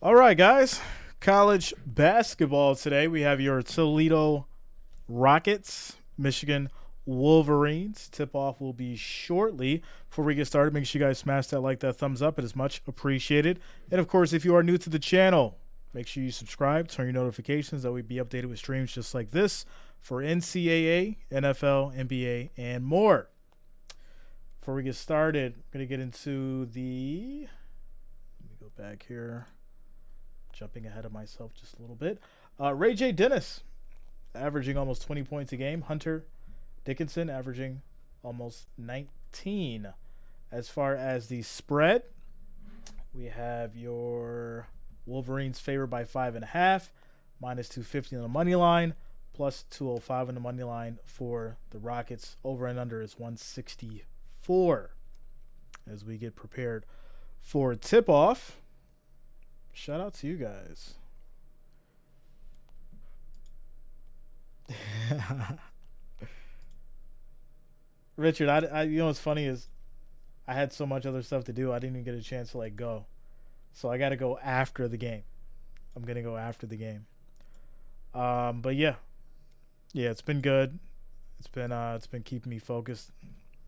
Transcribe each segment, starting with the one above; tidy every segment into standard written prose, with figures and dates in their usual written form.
All right, guys. College basketball today. We have your Toledo Rockets, Michigan Wolverines. Tip-off will be shortly. Before we get started, make sure you guys smash that thumbs up. It is much appreciated. And, of course, if you are new to the channel, make sure you subscribe, turn your notifications. That way be updated with streams just like this for NCAA, NFL, NBA, and more. Before we get started, I'm going to get into the – let me go back here. Jumping ahead of myself just a little bit. RayJ Dennis, averaging almost 20 points a game. Hunter Dickinson, averaging almost 19. As far as the spread, we have your Wolverines favored by 5.5, minus 250 on the money line, plus 205 on the money line for the Rockets. Over and under is 164. As we get prepared for tip-off. Shout out to you guys. Richard, I you know what's funny is I had so much other stuff to do. I didn't even get a chance to go. So I got to go after the game. I'm going to go after the game. But yeah. Yeah, it's been good. It's been keeping me focused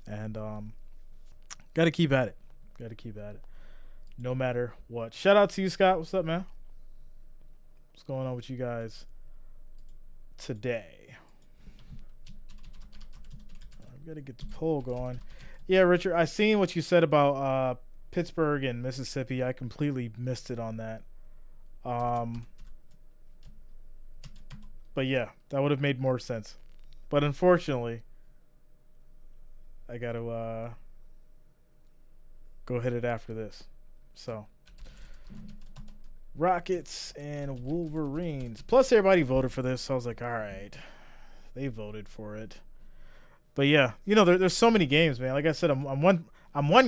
and got to keep at it. Got to keep at it. No matter what. Shout out to you, Scott. What's up, man? What's going on with you guys today? I've got to get the poll going. Yeah, Richard, I seen what you said about Pittsburgh and Mississippi. I completely missed it on that. But yeah, that would have made more sense. But unfortunately, I got to go hit it after this. So, Rockets and Wolverines. Plus, everybody voted for this, so I was like, all right. They voted for it. But yeah, you know, there's so many games, man. Like I said, I'm one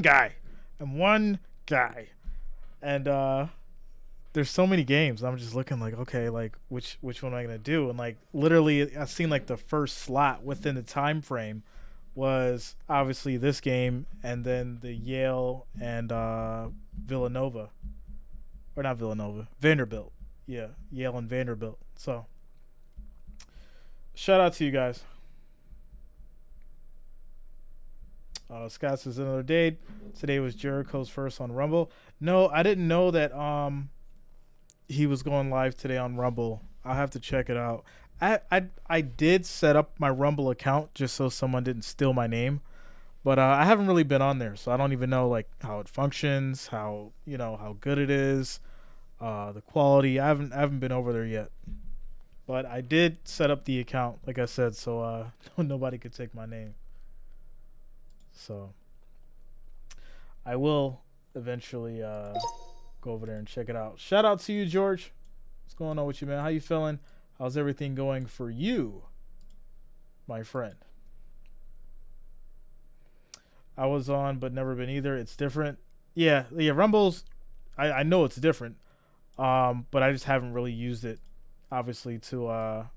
guy. I'm one guy. And there's so many games. I'm just looking like, okay, like which one am I gonna do? And like literally, I seen like the first slot within the time frame was obviously this game, and then the Yale and Villanova, or not Villanova, Vanderbilt. Yeah, Yale and Vanderbilt. So, shout out to you guys. Scott says another day. Today was Jericho's first on Rumble. No, I didn't know that he was going live today on Rumble. I'll have to check it out. I did set up my Rumble account just so someone didn't steal my name, but I haven't really been on there, so I don't even know like how it functions, how good it is, the quality. I haven't been over there yet, but I did set up the account, like I said, so nobody could take my name. So I will eventually go over there and check it out. Shout out to you, George. What's going on with you, man? How you feeling? How's everything going for you, my friend? I was on, but never been either. It's different. Yeah. Rumble's, I know it's different, but I just haven't really used it, obviously, to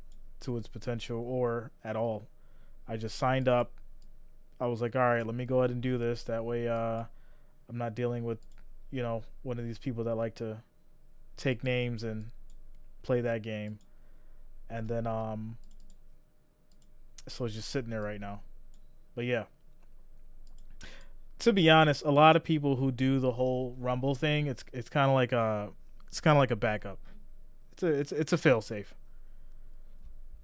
its potential or at all. I just signed up. I was like, all right, let me go ahead and do this. That way, I'm not dealing with, one of these people that like to take names and play that game. And then, so it's just sitting there right now. But yeah, to be honest, a lot of people who do the whole Rumble thing, it's kind of like a backup. It's a failsafe.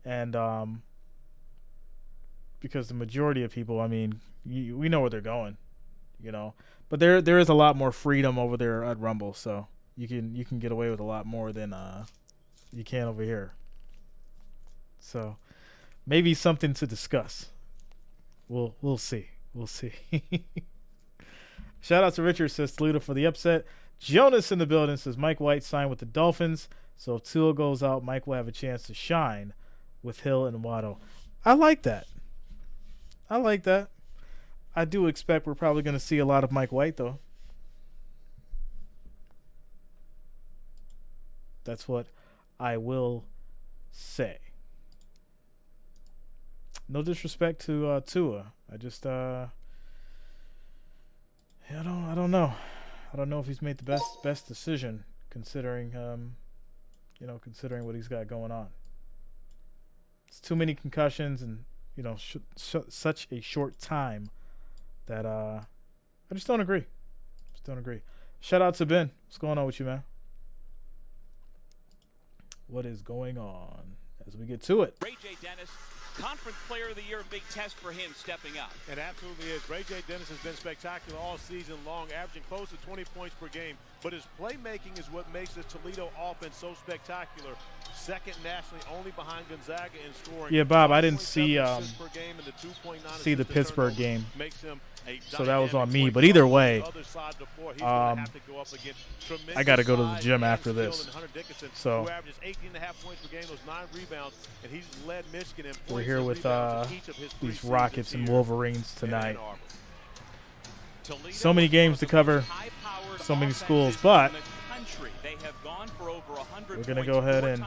And because the majority of people, I mean, we know where they're going, But there is a lot more freedom over there at Rumble, so you can get away with a lot more than you can over here. So maybe something to discuss. We'll see. We'll see. Shout out to Richard, says Toledo for the upset. Jonas in the building says Mike White signed with the Dolphins, so if Tua goes out, Mike will have a chance to shine with Hill and Waddle. I like that. I do expect we're probably going to see a lot of Mike White, though. That's what I will say. No disrespect to Tua. I just I don't know. I don't know if he's made the best decision considering considering what he's got going on. It's too many concussions and such a short time that I just don't agree. Shout out to Ben. What's going on with you, man? What is going on as we get to it? RayJ Dennis, Conference Player of the Year, big test for him stepping up. It absolutely is. RayJ Dennis has been spectacular all season long, averaging close to 20 points per game. But his playmaking is what makes this Toledo offense so spectacular. Second nationally, only behind Gonzaga in scoring. Yeah, Bob, I didn't see the Pittsburgh game, so that was on me. But either way, I got to go to the gym after this. So we're here with these Rockets and Wolverines tonight. So many games to cover, so many schools, but we're going to go ahead and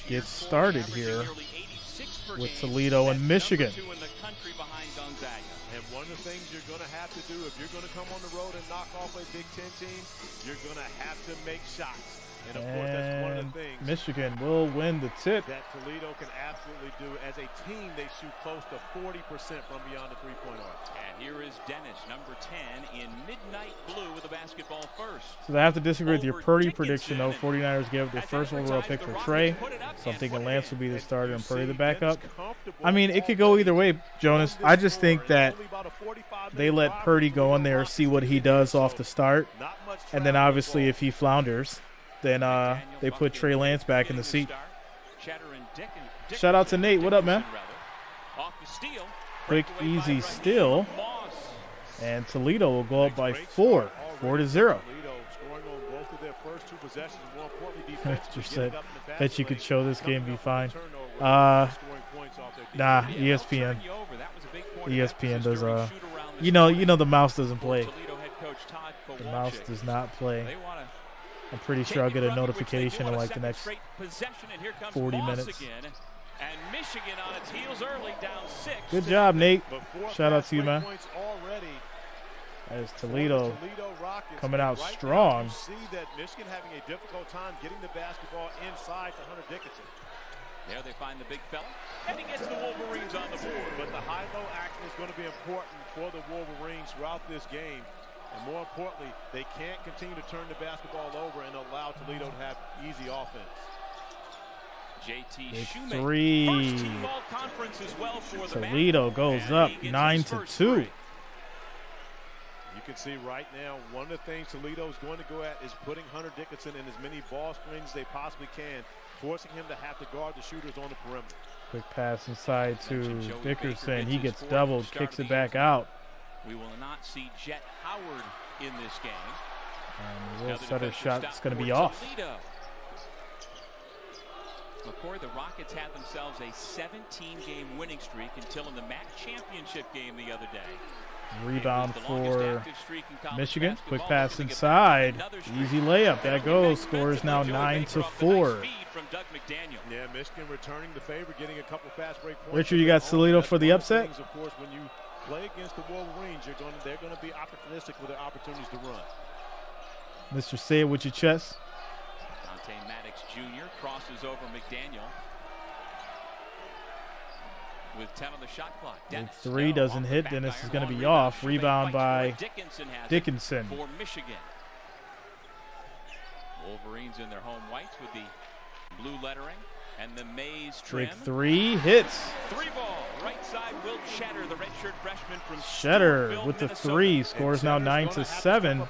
get started here with Toledo and Michigan. And one of the things you're going to have to do if you're going to come on the road and knock off a Big Ten team, you're going to have to make shots. And, of course, that's one of the things Michigan will win the tip. That Toledo can absolutely do. As a team, they shoot close to 40% from beyond the three-point arc. And here is Dennis, number 10, in midnight blue with the basketball first. So I have to disagree with your Purdy prediction, though. 49ers gave up their first overall pick for Trey. So I'm thinking Lance will be the starter and Purdy the backup. I mean, it could go either way, Jonas. I just think that they let Purdy go in there, see what he does off the start. And then, obviously, if he flounders, then they put Trey Lance back in the seat. Shout out to Nate. What up, man? Quick, easy steal. And Toledo will go up by 4-0. Just said, bet you could show this game be fine. Nah, ESPN. ESPN does you know the mouse doesn't play. The mouse does not play. I'm pretty sure I'll get a notification in like the next 40 minutes. Good job, Nate. Shout out to you, man. As Toledo coming out strong. See that Michigan having a difficult time getting the basketball inside to Hunter Dickinson. There they find the big fella, and he gets the Wolverines on the board. But the high-low action is going to be important for the Wolverines throughout this game. And more importantly, they can't continue to turn the basketball over and allow Toledo to have easy offense. JT three. Toledo goes up 9-2. You can see right now one of the things Toledo is going to go at is putting Hunter Dickinson in as many ball screens as they possibly can, forcing him to have to guard the shooters on the perimeter. Quick pass inside to Dickerson. He gets doubled, kicks it back out. We will not see Jet Howard in this game. And Will Sutter's shot is going to be off. McCoy, the Rockets had themselves a 17-game winning streak until in the MAC championship game the other day. Rebound for Michigan. Quick pass inside. Easy layup. That goes. Score is now 9-4. Yeah, Michigan returning the favor, getting a couple fast break points. Richard, you got Toledo for the upset? Of course, when you play against the Wolverines, they're going to be opportunistic with their opportunities to run. Mr. Say it with your chest. Dante Maddox Jr. crosses over McDaniel. With 10 on the shot clock. Dennis three doesn't hit. Dennis is going to be off. Rebound by Dickinson. For Michigan. Wolverines in their home whites with the blue lettering and the maize trim. Big three hits. Three ball. Right side, Will Cheddar, the redshirt freshman from Cheddar with the three. Scores now 9-7.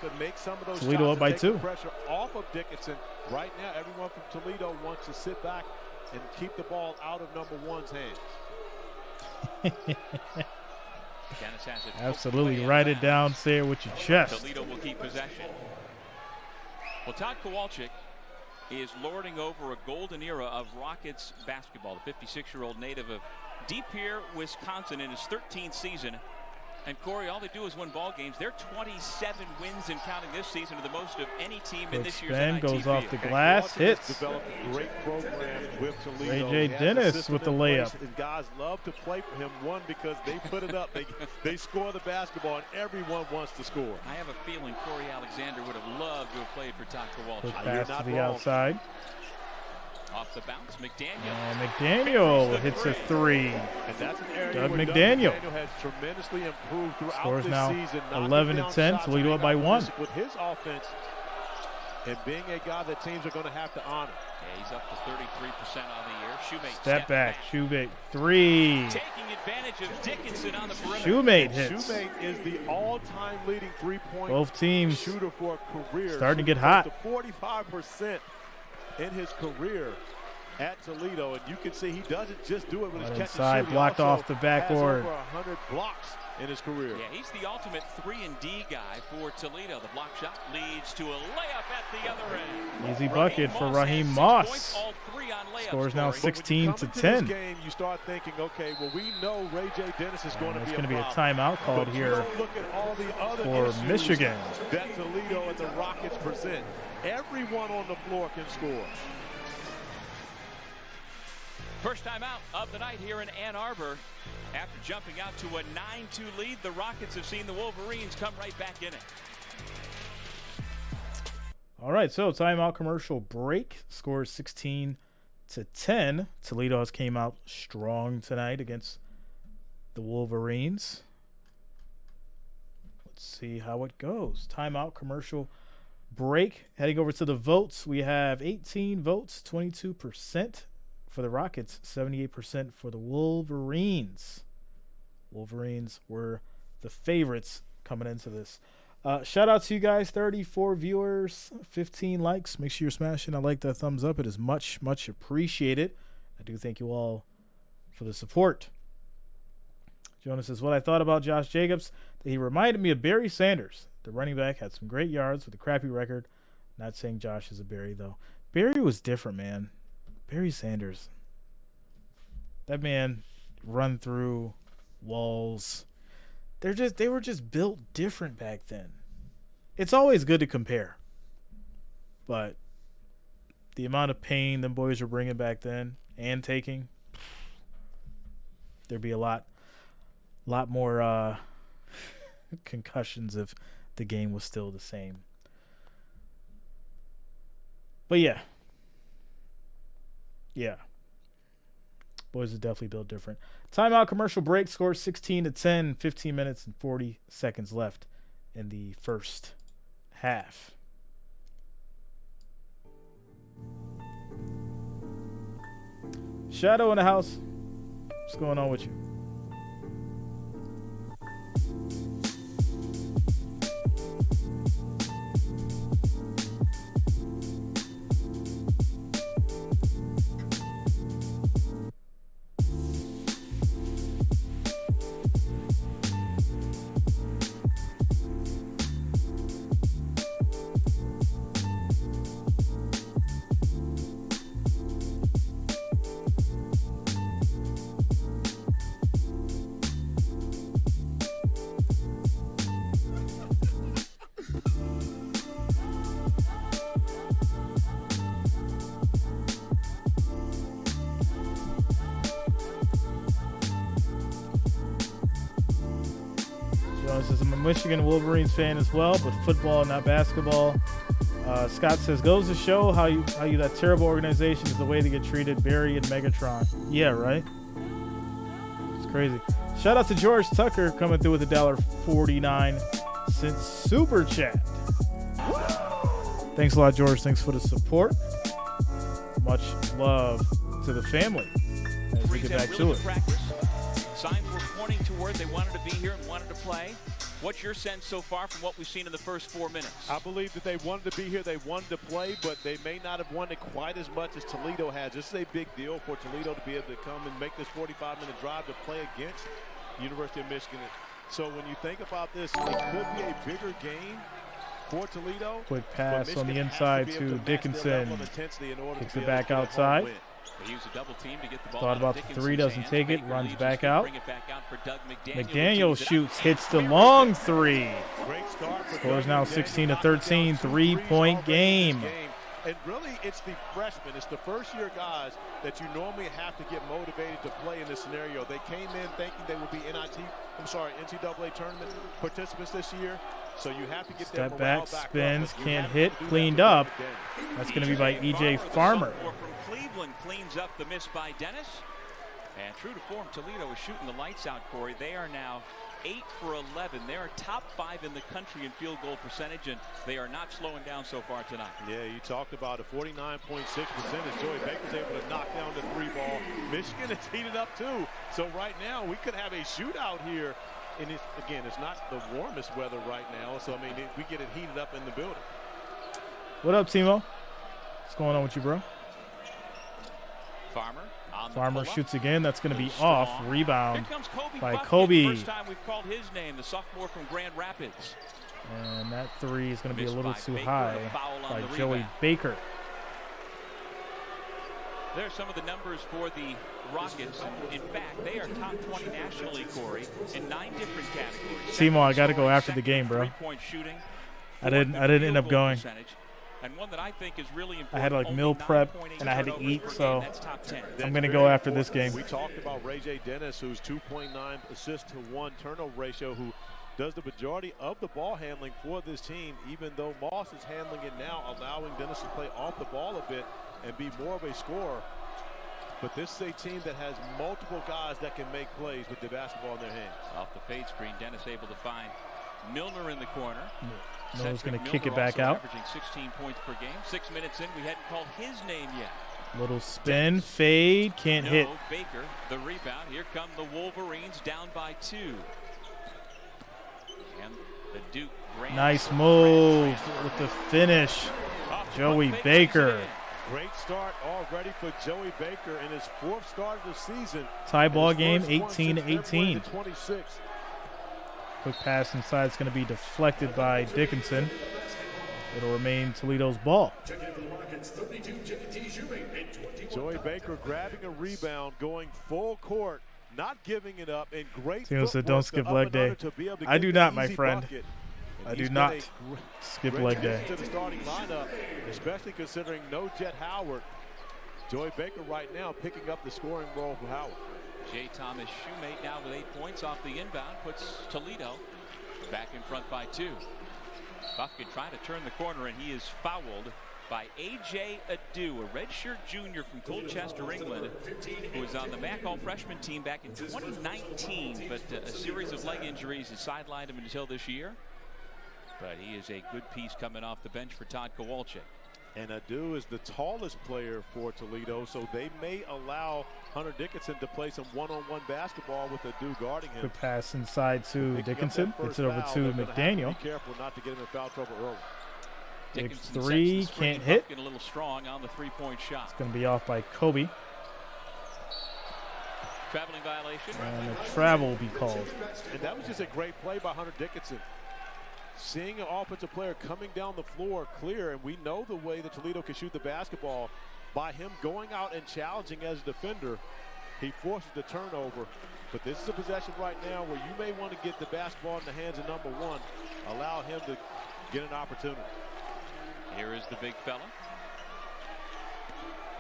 Toledo up by 2. Pressure off of Dickinson. Right now, everyone from Toledo wants to sit back and keep the ball out of number one's hands. Absolutely. Write it down. Say it with your chest. Toledo will keep possession. Well, Todd Kowalczyk is lording over a golden era of Rockets basketball. The 56-year-old native of De Pere, Wisconsin, in his 13th season And Corey, all they do is win ball games. They're 27 wins and counting this season, to the most of any team in this year's NIT goes off the field. glass, hits. Developed a great program with Toledo. RayJ Dennis with the layup. And guys love to play for him. One, because they put it up. They score the basketball, and everyone wants to score. I have a feeling Corey Alexander would have loved to have played for Todd Kowalczyk. Quick pass to the outside. Off the bounce, McDaniel. And McDaniel hits a three. And that's an area Doug where McDaniel has tremendously improved throughout scores this now season. 11-10. Toledo up by 1. With his offense and being a guy that teams are going to have to honor. Yeah, he's up to 33% on the year. Shoemate Step back. Shoemate three. Taking advantage of Dickinson on the perimeter. Shoemate hits. Shoemate is the all-time leading three-point Both teams shooter for a career. starting to get hot. To 45% in his career at Toledo, and you can see he doesn't just do it with his catch and inside, shoot. He blocked also off the backboard. has over 100 blocks in his career. Yeah, he's the ultimate 3-and-D guy for Toledo. The block shot leads to a layup at the other end. Easy bucket for Raheem Moss. Scores now 16-10. Game, you start thinking, okay, well, we know RayJ Dennis is going to be There's going to be a problem. timeout called But here look at all the other for issues Michigan. that Toledo and the Rockets present. Everyone on the floor can score. First time out of the night here in Ann Arbor. After jumping out to a 9-2 lead, the Rockets have seen the Wolverines come right back in it. All right, so timeout commercial break. Scores 16-10. Toledo has came out strong tonight against the Wolverines. Let's see how it goes. Timeout commercial break. Heading over to the votes. We have 18 votes, 22% for the Rockets, 78% for the Wolverines. Wolverines were the favorites coming into this. Shout out to you guys, 34 viewers, 15 likes. Make sure you're smashing. I like that thumbs up. It is much, much appreciated. I do thank you all for the support. Jonas says, what I thought about Josh Jacobs, that he reminded me of Barry Sanders. The running back had some great yards with a crappy record. Not saying Josh is a Barry, though. Barry was different, man. Barry Sanders. That man run through walls. They were just built different back then. It's always good to compare. But the amount of pain them boys were bringing back then and taking, there'd be a lot more concussions if the game was still the same. But yeah. Boys are definitely built different. Timeout commercial break. Score 16-10. 15 minutes and 40 seconds left in the first half. Shadow in the house. What's going on with you? Says I'm a Michigan Wolverines fan as well, but football, not basketball. Scott says, goes to show how you that terrible organization is the way to get treated. Barry and Megatron. Yeah, right? It's crazy. Shout out to George Tucker coming through with $1.49 super chat. Thanks a lot, George. Thanks for the support. Much love to the family as we get back to it. Signs were pointing toward they wanted to be here and wanted to play. What's your sense so far from what we've seen in the first 4 minutes? I believe that they wanted to be here, they wanted to play, but they may not have wanted quite as much as Toledo has. This is a big deal for Toledo to be able to come and make this 45-minute drive to play against University of Michigan. So when you think about this, it could be a bigger game for Toledo. Quick pass on the inside to Dickinson. Kicks it back outside. They use a double team to get the ball. Thought about the three, doesn't take it, runs back out. Bring it back out for Doug McDaniel shoots, hits the long three. Scores now 16-13, 3-point game. And really, it's the freshmen, it's the first-year guys that you normally have to get motivated to play in this scenario. They came in thinking they would be NCAA tournament participants this year. So you have to get them step back, back spins, up, can't hit, cleaned up. That's going to be by E.J. Farmer. From Cleveland cleans up the miss by Dennis. And true to form, Toledo is shooting the lights out, Corey. They are now 8 for 11. They're top 5 in the country in field goal percentage, and they are not slowing down so far tonight. Yeah, you talked about a 49.6% as Joey Baker's able to knock down the 3-ball. Michigan is heated up too. So right now we could have a shootout here. And it's not the warmest weather right now. So, I mean, we get it heated up in the building. What up, Timo? What's going on with you, bro? Farmer shoots again. That's going to be off. Rebound by Kobe. First time we've called his name, the sophomore from Grand Rapids. And that three is going to be a little too high by Joey Baker. There are some of the numbers for the Rockets. In fact, they are top 20 nationally, Corey, in 9 different categories. Timo, I got to go after the game, bro. Shooting, I didn't end up going. And one that I think is really important. I had like meal prep and I had to eat, so I'm going to go after this game. We talked about RayJ Dennis, who's 2.9 assists to 1 turnover ratio, who does the majority of the ball handling for this team, even though Moss is handling it now, allowing Dennis to play off the ball a bit and be more of a scorer. But this is a team that has multiple guys that can make plays with the basketball in their hands. Off the fade screen, Dennis able to find Millner in the corner. Milner's going to kick it back out. Averaging 16 points per game. 6 minutes in, we hadn't called his name yet. Little spin, fade, can't hit. Baker, the rebound. Here come the Wolverines down by 2. And the Duke nice move with the finish. Joey Baker. Great start already for Joey Baker in his 4th start of the season. Tie ball game, 18-18. Quick pass inside. It's going to be deflected by Dickinson. It'll remain Toledo's ball. Joey Baker grabbing a rebound, going full court, not giving it up, and great Timo said, don't skip leg day. I do not, my friend. I do not skip leg day. To the starting lineup, especially considering no Jet Howard. Joey Baker right now picking up the scoring role for Howard. Jay Thomas Shoemate now with 8 points off the inbound, puts Toledo back in front by 2. Buffkin trying to turn the corner, and he is fouled by A.J. Adu, a redshirt junior from Colchester, England, who was on the Mac All-Freshman team back in 2019, but a series of leg injuries has sidelined him until this year. But he is a good piece coming off the bench for Todd Kowalczyk. And Adu is the tallest player for Toledo, so they may allow Hunter Dickinson to play some one-on-one basketball with Adu guarding him. Good pass inside to Dickinson. Gets it over to McDaniel. Be careful not to get him in foul trouble early. Dickinson three, can't hit. A little strong on the 3-point shot. It's going to be off by Kobe. Traveling violation. And a travel will be called. And that was just a great play by Hunter Dickinson. Seeing an offensive player coming down the floor clear, and we know the way that Toledo can shoot the basketball. By him going out and challenging as a defender, he forces the turnover. But this is a possession right now where you may want to get the basketball in the hands of number 1. Allow him to get an opportunity. Here is the big fella.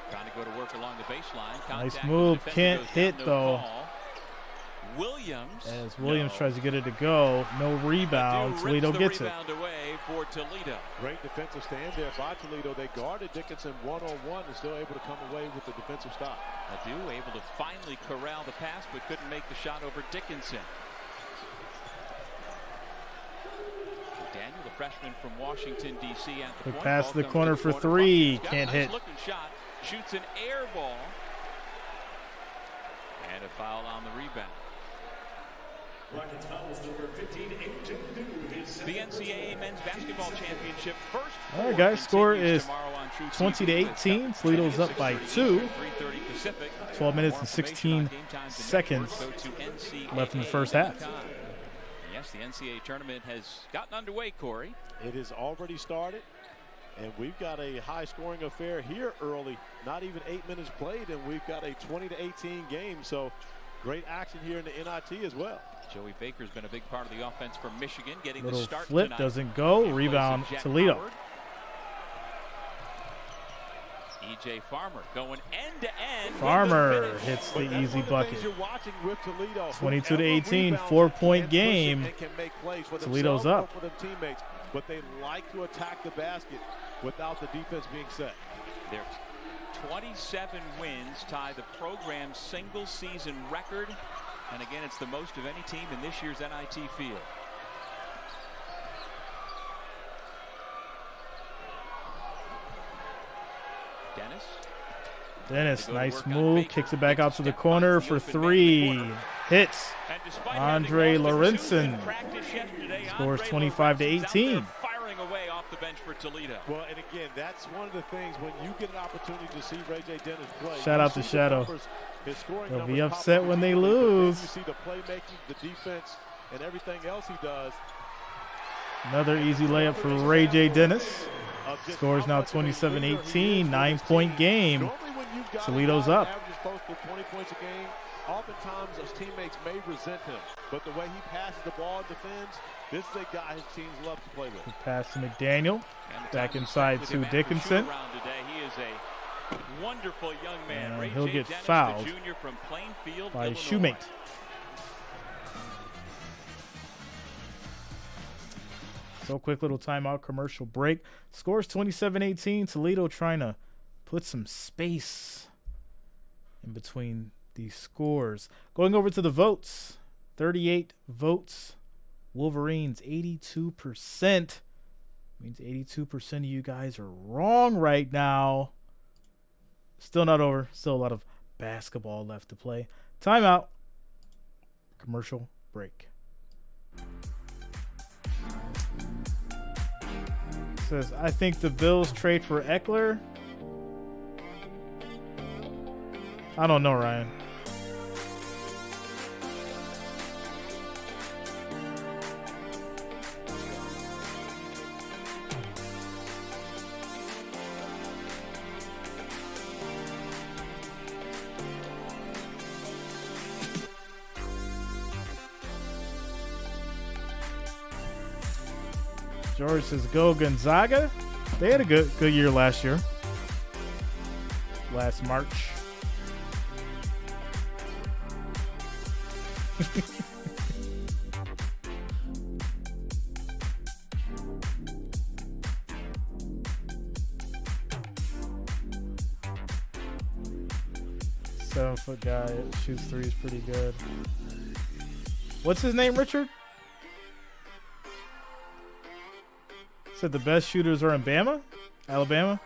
Trying to go to work along the baseline. Nice move, can't hit though. Williams. As Williams tries to get it to go, no rebound. Toledo gets it. Away for Toledo. Great defensive stand there by Toledo. They guarded Dickinson one-on-one and still able to come away with the defensive stop. Adu able to finally corral the pass, but couldn't make the shot over Dickinson. Daniel, the freshman from Washington, D.C. at the Quick point. Pass to the corner for 3. Can't hit. Looking shot. Shoots an air ball. And a foul on the rebound. The NCAA Men's Basketball Championship first. All right, guys. Score is 20-18. Toledo's up by 2. 12 minutes and 16 seconds left in the first half. Yes, the NCAA tournament has gotten underway, Corey. It has already started. And we've got a high-scoring affair here early. Not even 8 minutes played, and we've got a 20-18 game. So great action here in the NIT as well. Joey Baker's been a big part of the offense for Michigan, getting Little the start flip tonight. doesn't go. Rebound Toledo. Howard. E.J. Farmer going end-to-end. Farmer hits the easy bucket. 22-18, 4-point game. Toledo's up. But they like to attack the basket without the defense being set. Their 27 wins tie the program's single-season record. And again, it's the most of any team in this year's NIT field. Dennis, nice move, kicks it back out to the corner for three. Hits. Andre Lorenzen scores 25-18. Firing away off the bench for Toledo. Well, and again, that's one of the things when you get an opportunity to see RayJ Dennis play. Shout out to Shadow. They'll be upset when they lose. You see the playmaking, the defense, and everything else he does. Another easy layup for RayJ Dennis. Scores now 27-18, 9-point game. Toledo's up. Close to 20 points a game. Oftentimes, his teammates may resent him, but the way he passes the ball and defends, this is a guy his teams love to play with. Pass to McDaniel. Back inside to Dickinson. He is a wonderful young man. And he'll get Dennis, fouled junior from Plainfield, by his Illinois. shoemate. So quick little timeout, commercial break. Scores 27-18. Toledo trying to put some space in between these scores. Going over to the votes. 38 votes. Wolverines 82%. Means 82% of you guys are wrong right now. Still not over. Still a lot of basketball left to play. Timeout. Commercial break. Says, I think the Bills trade for Eckler. I don't know, Ryan. George says, go Gonzaga. They had a good year last year. Last March. Seven-foot guy shoots threes pretty good. What's his name, Richard? Said the best shooters are in Alabama.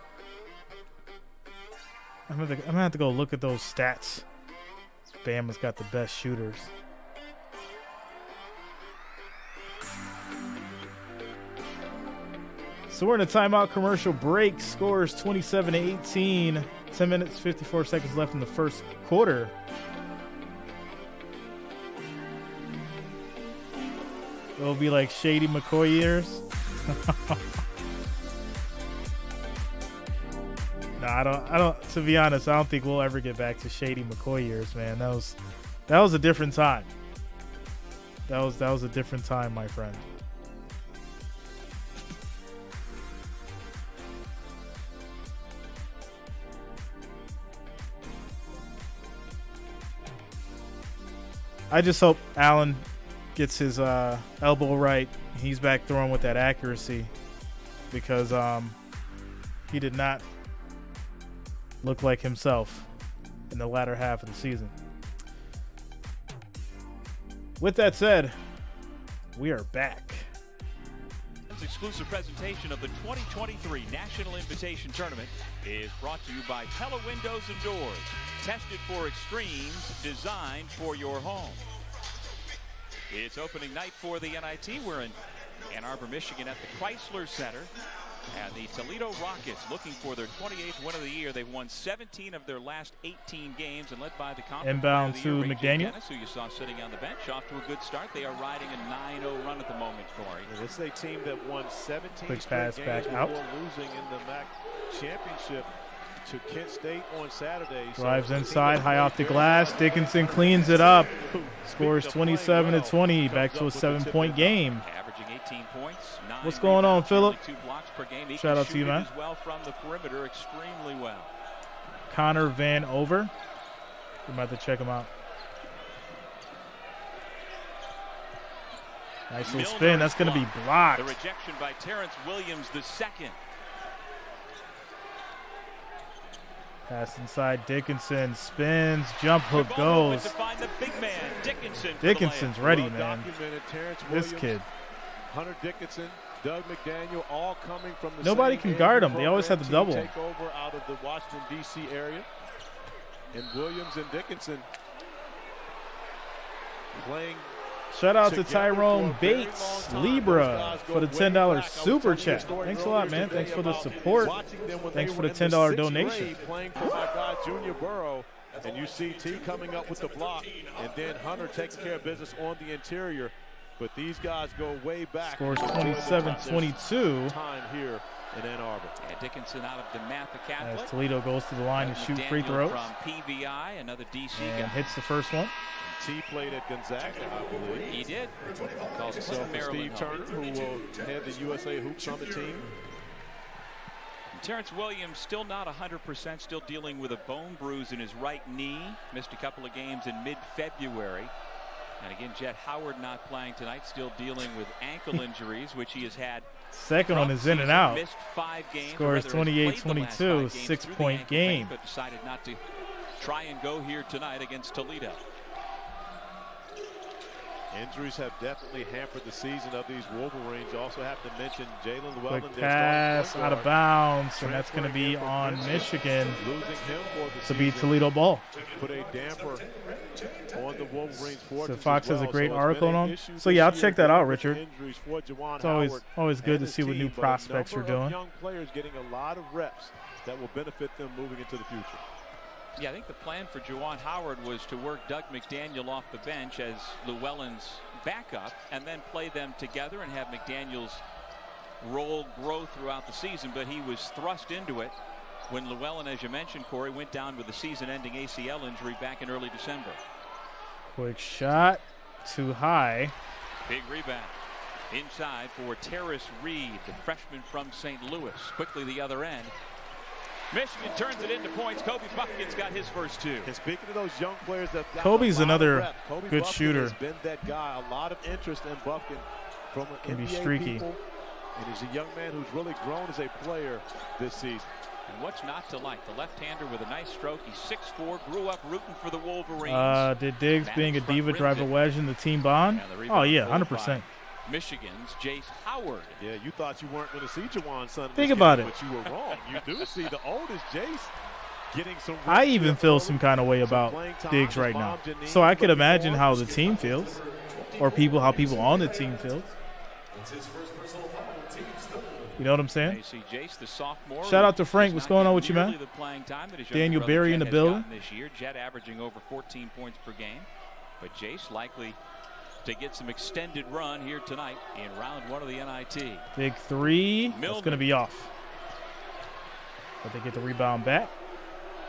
I'm gonna have to go look at those stats. Bama's got the best shooters. So we're in a timeout commercial break. Scores 27-18. 10 minutes, 54 seconds left in the first quarter. It'll be like Shady McCoy years. No, I don't. To be honest, I don't think we'll ever get back to Shady McCoy years, man. That was a different time. That was a different time, my friend. I just hope Allen gets his elbow right. He's back throwing with that accuracy, because he did not look like himself in the latter half of the season. With that said, we are back. This exclusive presentation of the 2023 National Invitation Tournament is brought to you by Pella Windows and Doors. Tested for extremes, designed for your home. It's opening night for the NIT. We're in Ann Arbor, Michigan at the Crisler Center. And the Toledo Rockets looking for their 28th win of the year. They've won 17 of their last 18 games and led by the conference inbound player to of the year, RayJ McDaniel, Dennis, who you saw sitting on the bench, off to a good start. They are riding a 9-0 run at the moment, Corey. And this is a team that won 17 quick straight pass games back before out, losing in the MAC championship to Kent State on Saturday. drives inside, high off the glass. Dickinson cleans it up, scores 27-20, back to a 7-point game. Averaging 18 points. What's going on, Philip? 2 blocks per game. He Shout can out to you, shoot it man. as well from the perimeter, extremely well. Connor Van Over. We might have to check him out. Nice little spin. That's going to be blocked. The rejection by Terrence Williams, the second. Pass inside. Dickinson spins. Jump hook goes. To find the big man, Dickinson. Dickinson's ready, man. This kid. Hunter Dickinson, Doug McDaniel, all coming from the Nobody same can guard him. They program always have to team double. Take over out of the Washington, D.C. area. And Williams and Dickinson playing. Shout out to Tyrone Bates Libra for the $10 super chat. Thanks a lot, man. Thanks for the support. Thanks for the $10 donation. Playing for my guy Junior Burrow, and you see T coming up with the block, and then Hunter taking care of business on the interior. But these guys go way back. Scores 27-22. Time here in Ann Arbor. And Dickinson out of DeMatha Catholic. As Toledo goes to the line to shoot free throws. From PVI, another DC And guy. hits the first one. T played at Gonzaga, I believe. He did. Calls himself Steve Turner, who will head the USA Hoops on the team. Terrence Williams still not 100%, still dealing with a bone bruise in his right knee. Missed a couple of games in mid-February. And again, Jet Howard not playing tonight, still dealing with ankle injuries, which he has had. Second one is in and out. Missed 5 games. Scores 28-22, 6-point game. But decided not to try and go here tonight against Toledo. Injuries have definitely hampered the season of these Wolverines. You also have to mention Jalen Llewellyn. Quick pass out of bounds, and that's going to be on Michigan to beat Toledo ball. Put a damper on the Wolverines. So Fox has a great article on him. So yeah, I'll check that out, Richard. It's always good to see what new prospects are doing. Young players getting a lot of reps that will benefit them moving into the future. Yeah, I think the plan for Juwan Howard was to work Doug McDaniel off the bench as Llewellyn's backup and then play them together and have McDaniel's role grow throughout the season, but he was thrust into it when Llewellyn, as you mentioned, Corey, went down with a season-ending ACL injury back in early December. Quick shot, too high. Big rebound. Inside for Terrace Reed, the freshman from St. Louis. Quickly the other end. Michigan turns it into points. Kobe Buffkin's got his first 2. And speaking of those young players that got Kobe's another Kobe good Buffkin shooter. has been that guy. A lot of interest in Buffkin from Can be NBA streaky. people. And he's a young man who's really grown as a player this season. And what's not to like? The left-hander with a nice stroke. He's 6'4", grew up rooting for the Wolverines. Did Diggs being a diva drive a wedge in the team bond? Oh yeah, 100%. Michigan's Jace Howard. Yeah, you thought you weren't going to see Juwan's son. Think about it. But you were wrong. You do see the oldest Jace getting some. I even feel some kind of way about Diggs right now. So I could imagine how the team feels, or how people on the team feels. You know what I'm saying? Jace, the sophomore, shout out to Frank. What's going on with you, man? Daniel Berry in the building. This year, Jet averaging over 14 points per game, but Jace likely to get some extended run here tonight in round 1 of the NIT. Big 3. That's going to be off. But they get the rebound back.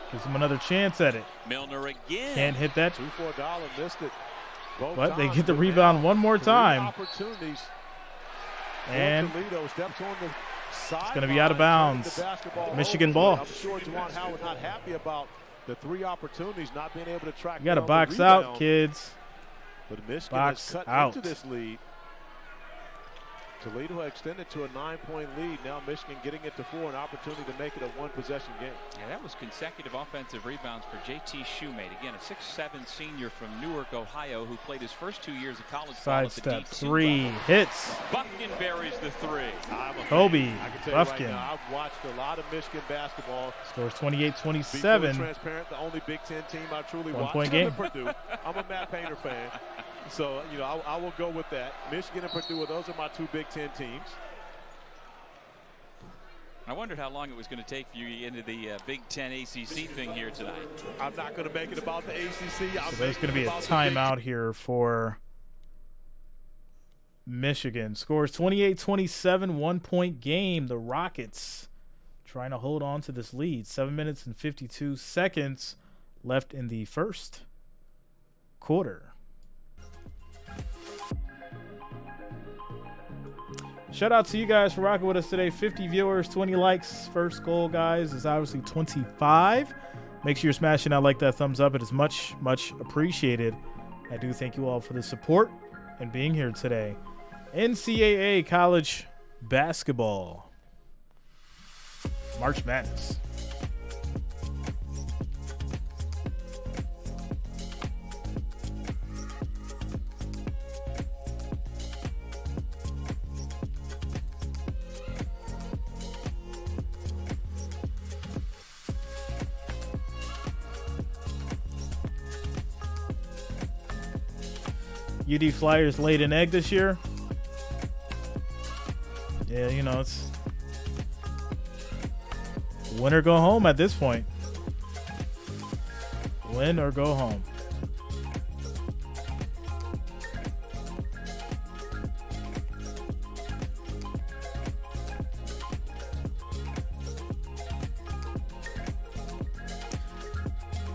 Gives them another chance at it. Millner again. Can't hit that. 2 for $1 missed it. But they get the rebound one more time. And it's going to be out of bounds. Michigan ball. I'm sure Juwan Howard not happy about the 3 opportunities not being able to track. You got to box out, kids. But Michigan box has cut out. into this lead. Toledo extended to a 9-point lead. Now Michigan getting it to 4, an opportunity to make it a 1-possession game. Yeah, that was consecutive offensive rebounds for J.T. Shoemate. Again, a 6'7" senior from Newark, Ohio, who played his first 2 years of college ball at the Sidestep D2 3 level. hits. Buffkin buries the 3. Kobe Buffkin. Buffkin I've watched a lot of Michigan basketball. Scores 28-27. Transparent, the only Big Ten team I truly watch. 1-point game. Purdue. I'm a Matt Painter fan, so I will go with that. Michigan and Purdue, those are my 2 Big Ten teams. I wondered how long it was going to take for you to get into the Big Ten ACC thing here tonight. I'm not going to make it about the ACC. So there's going to be a timeout here for Michigan. Scores 28-27, 1-point game. The Rockets trying to hold on to this lead. 7 minutes and 52 seconds left in the first quarter. Shout out to you guys for rocking with us today. 50 viewers, 20 likes. First goal, guys, is obviously 25. Make sure you're smashing that thumbs up. It is much, much appreciated. I do thank you all for the support and being here today. NCAA college basketball. March Madness. UD Flyers laid an egg this year. Yeah, you know, it's win or go home at this point. Win or go home.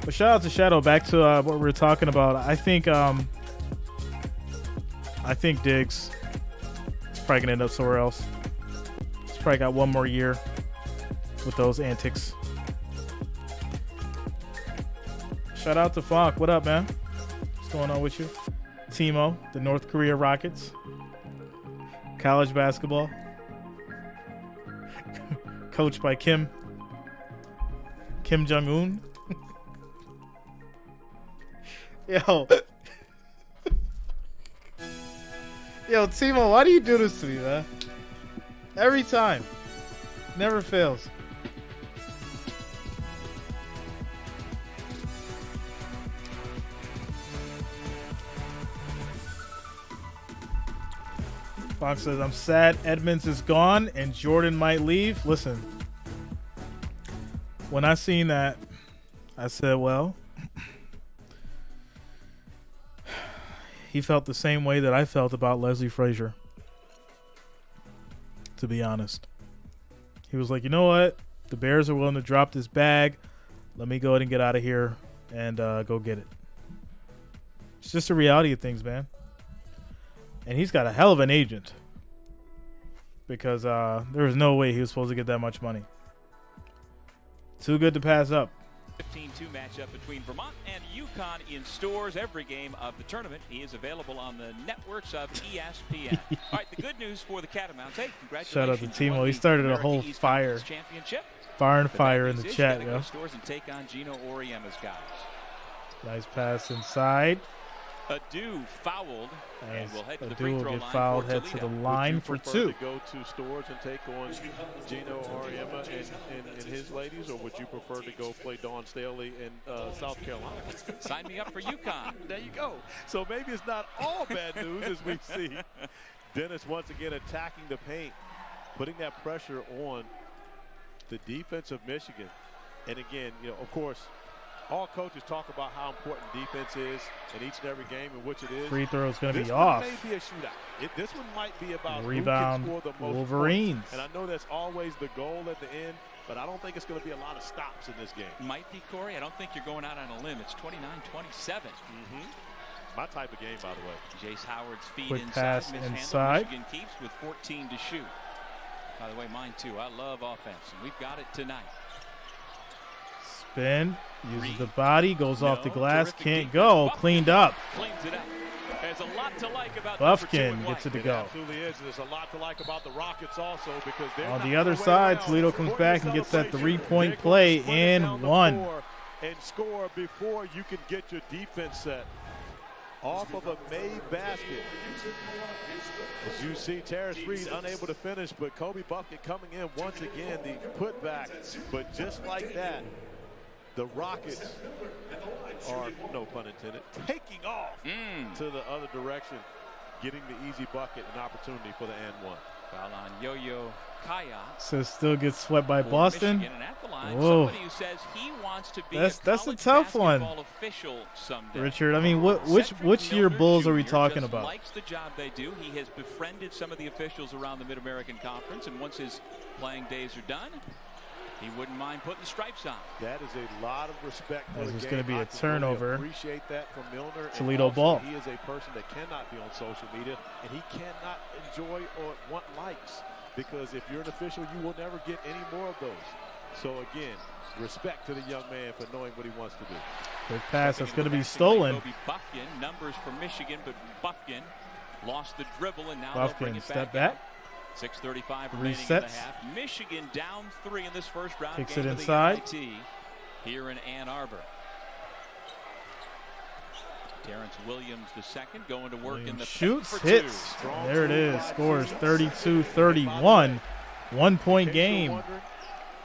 But shout out to Shadow. Back to what we were talking about. I think Diggs is probably going to end up somewhere else. He's probably got one more year with those antics. Shout out to Funk. What up, man? What's going on with you? Timo, the North Korea Rockets. College basketball. Coached by Kim Jong-un. Yo. Yo, Timo, why do you do this to me, man? Every time. Never fails. Fox says, I'm sad Edmonds is gone and Jordan might leave. Listen, when I seen that, I said, well, he felt the same way that I felt about Leslie Frazier, to be honest. He was like, you know what? The Bears are willing to drop this bag. Let me go ahead and get out of here and go get it. It's just the reality of things, man. And he's got a hell of an agent because there was no way he was supposed to get that much money. Too good to pass up. 15-2 matchup between Vermont and UConn in stores. Every game of the tournament is available on the networks of ESPN. All right, the good news for the Catamounts. Hey, congratulations. Shout out to Timo. He started a whole fire in the chat, yo. Stores and take on Gino Auriemma's guys. Nice pass inside. Adu fouled, and will head to the free Adu throw will get line fouled, for head to the Toledo. line for two. Would you prefer to go to stores and take on Gino Auriemma and his ladies, or would you prefer to go play Dawn Staley in South Carolina? Sign me up for UConn. There you go. So maybe it's not all bad news as we see Dennis once again attacking the paint, putting that pressure on the defense of Michigan. And again, you know, of course, all coaches talk about how important defense is in each and every game, in which it is. Free throw is going to be This off. one may be a shootout. This one might be about Rebound, who can score the most Wolverines. points. And I know that's always the goal at the end, but I don't think it's going to be a lot of stops in this game. Might be, Corey. I don't think you're going out on a limb. It's 29-27. My type of game, by the way. Jace Howard's feed Quick inside. pass Mishandled. inside. Michigan keeps with 14 to shoot. By the way, mine too. I love offense, and we've got it tonight. Spin, uses the body, goes off the glass, can't defense. go, Buffkin cleaned up. Cleans it up. There's a lot to like about Buffkin gets it to It go. absolutely is. There's a lot to like about the Rockets also because they're On not the other gonna wait side, around Toledo comes for back your and gets that celebration. three-point They're play gonna sprint it down and the one. floor and score before you can get your defense set. Off of a made basket. As you see, Terrence Reed unable to finish, but Kobe Buffkin coming in once again, the putback. But just like that, the Rockets are, no pun intended, taking off to the other direction, getting the easy bucket and opportunity for the and one. Foul on Yo-Yo Kaya. So still gets swept by Boston. Michigan, and at the line, Whoa. somebody who says he wants to be That's a college tough one, basketball official someday. Richard. I mean, which Setric year Millner Bulls are we Jr. talking just about? Likes the job they do. He has befriended some of the officials around the Mid-American Conference, and once his playing days are done, he wouldn't mind putting the stripes on. That is a lot of respect for the game. There's going to be I a can turnover. Really appreciate that from Millner. Toledo and ball. He is a person that cannot be on social media, and he cannot enjoy or want likes, because if you're an official, you will never get any more of those. So again, respect to the young man for knowing what he wants to do. Quick pass that's going to be stolen. Buffkin, numbers for Michigan, but Buffkin lost the dribble, and now they'll bring Buffkin it step back. back. 6:35 remaining in the Resets. half. Michigan down 3 in this first round. Kicks game it of the inside. NIT here in Ann Arbor. Terrence Williams the second going to work in the shoots, paint for hits. two. There it is. Scores 32-31. 1 point game.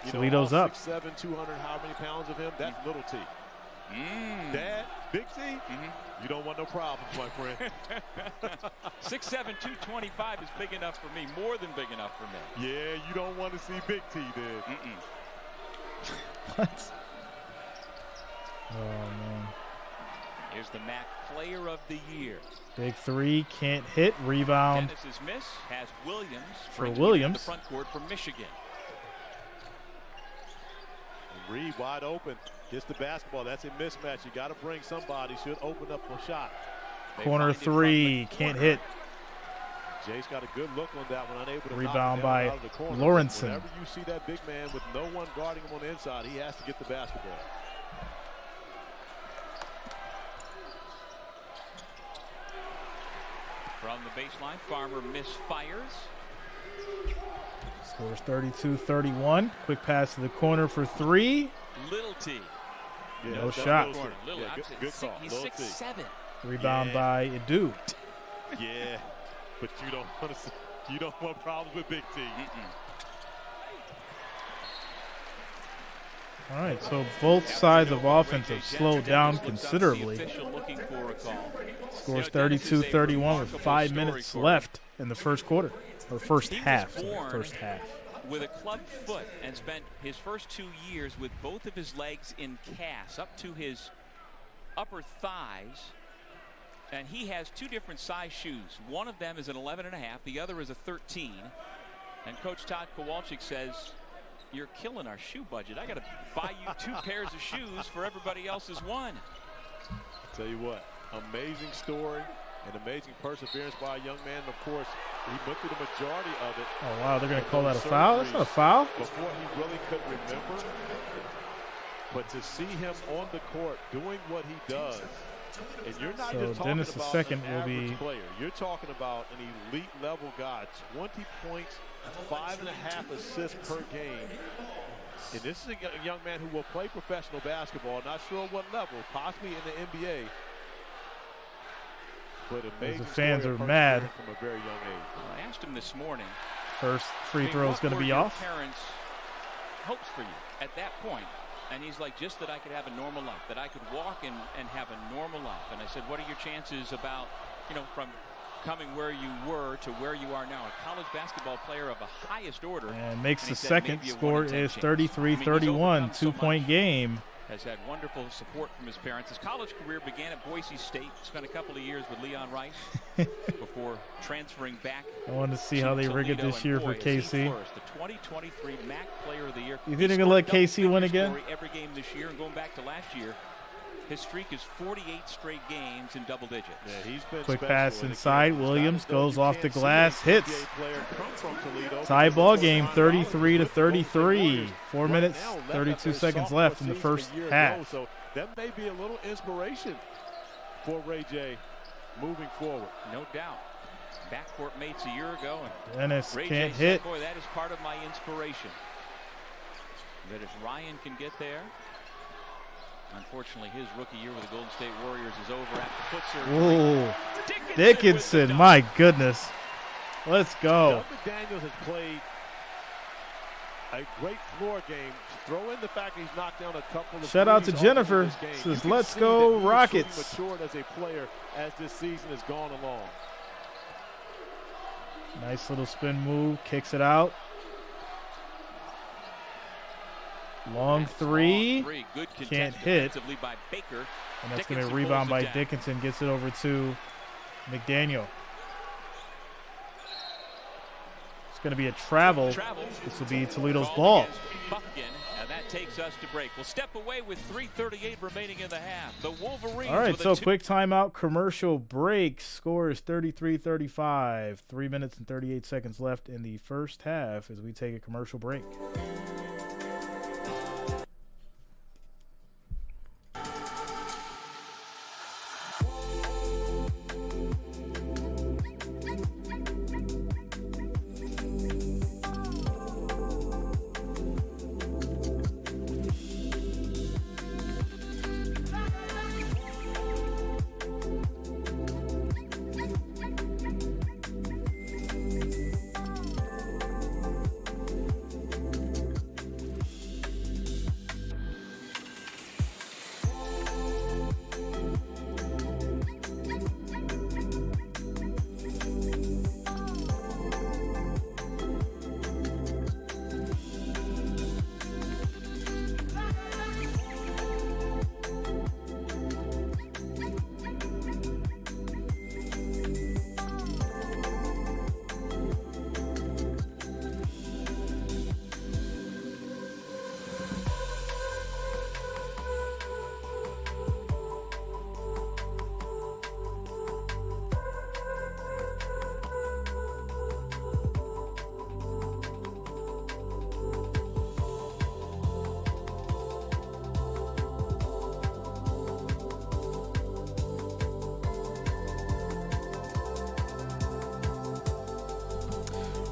Toledo's up. 6'7", 200, how many pounds of him? That's little T. Dad, big T? You don't want no problems, my friend. 6'7", 225 is big enough for me, more than big enough for me. Yeah, you don't want to see big T, dude. What? Oh, man. Here's the MAC Player of the Year. Big three, can't hit. Rebound. Dennis's miss has Williams For bringing Williams. it to the front court for Michigan. Reed wide open. Gets the basketball. That's a mismatch. You got to bring somebody. Should open up a shot. Corner three, can't hit. Jay's got a good look on that one. Unable to Rebound knock it down by out of the corner. Lawrenson. Whenever you see that big man with no one guarding him on the inside, he has to get the basketball. From the baseline, Farmer misfires. Scores 32-31. Quick pass to the corner for three. Little T. Yeah, No that's shot. Little T. Little, Yeah, good call. He's Little T. 6'7". Rebound Yeah. by Edu. Yeah, but you don't want to. You don't want problems with big T. All right, so both sides of offense have slowed down considerably. Scores 32-31 with 5 minutes left in the first quarter, or first half. First half. With a club foot and spent his first 2 years with both of his legs in casts up to his upper thighs. And he has 2 different size shoes. One of them is an 11.5, the other is a 13. And Coach Todd Kowalczyk says, "You're killing our shoe budget. I got to buy you 2 pairs of shoes for everybody else's one." I'll tell you what, amazing story and amazing perseverance by a young man. Of course, he went through the majority of it. Oh, wow, they're going to call that a foul? That's not a foul. Before he really could remember. But to see him on the court doing what he does, and you're not So just talking Dennis the about second an will average be player. You're talking about an elite level guy, 20 points, 5.5 assists per game. And this is a young man who will play professional basketball, not sure what level, possibly in the NBA. But amazing the fans story are of mad. perseverance from a very young age. I asked him this morning. First free throw is going to be off. What were your parents' hopes for you at that point? And he's like, just that I could have a normal life, that I could walk and have a normal life. And I said, what are your chances about, from coming where you were to where you are now, a college basketball player of the highest order? And makes he the said, second. maybe a Score 1 in 10 is chance. 33-31, 2 point game. Has had wonderful support from his parents. His college career began at Boise State. Spent a couple of years with Leon Rice before transferring back. I want to see how they rig it Toledo, this year and for boy, has he KC. flourished. The 2023 MAC Player of the Year. You think they're going to let KC win again? Every game this year, and going back to last year, his streak is 48 straight games in double digits. Yeah, he's been Quick special. pass And inside. again, Williams it's not as though goes you off the can't see glass, a hits. NBA player come from Toledo. Tie ball game, Because Ron 33-33. 4 right minutes, now left 32 after a seconds sophomore left in the season first a year half. ago. So that may be a little inspiration for RayJ moving forward. No doubt. Backcourt mates a year ago, and Dennis RayJ can't said, hit. boy, that is part of my inspiration. That if Ryan can get there. Unfortunately, his rookie year with the Golden State Warriors is over after foot surgery. Whoa. Dickinson Dickinson, with the my goodness. Let's go. Doug McDaniels has played a great floor game. Throw in the fact that he's knocked down a couple of Shout out to threes Jennifer. this game. Says, You can "Let's see go, that he has Rockets." truly matured as a player as this season has gone along. Nice little spin move. Kicks it out. Long three. Good Can't hit. by Baker. And that's going to be a rebound by Dickinson. Gets it over to McDaniel. It's going to be a travel. This will be Toledo's ball. And that takes us to break. We'll step away with 3:38 remaining in the half. The Wolverines. All right, so quick timeout, commercial break. Score is 33-35. 3 minutes and 38 seconds left in the first half as we take a commercial break.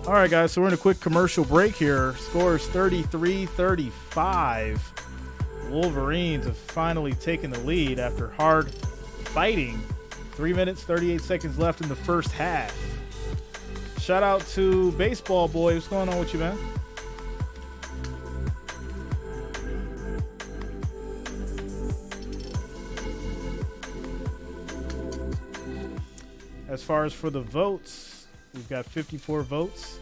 All right, guys, so we're in a quick commercial break here. Score is 33-35. Wolverines have finally taken the lead after hard fighting. 3 minutes, 38 seconds left in the first half. Shout out to Baseball Boy. What's going on with you, man? As far as for the votes, we've got 54 votes,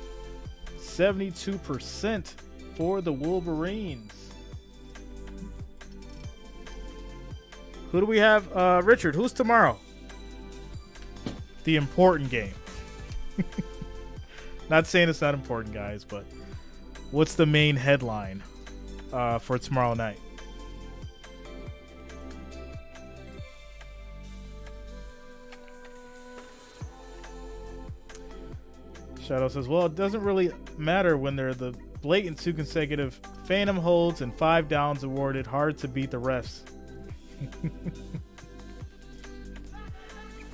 72% for the Wolverines. Who do we have? Richard, who's tomorrow? The important game. Not saying it's not important, guys, but what's the main headline for tomorrow night? Shadow says, well, it doesn't really matter when they're the blatant 2 consecutive phantom holds and 5 downs awarded. Hard to beat the refs.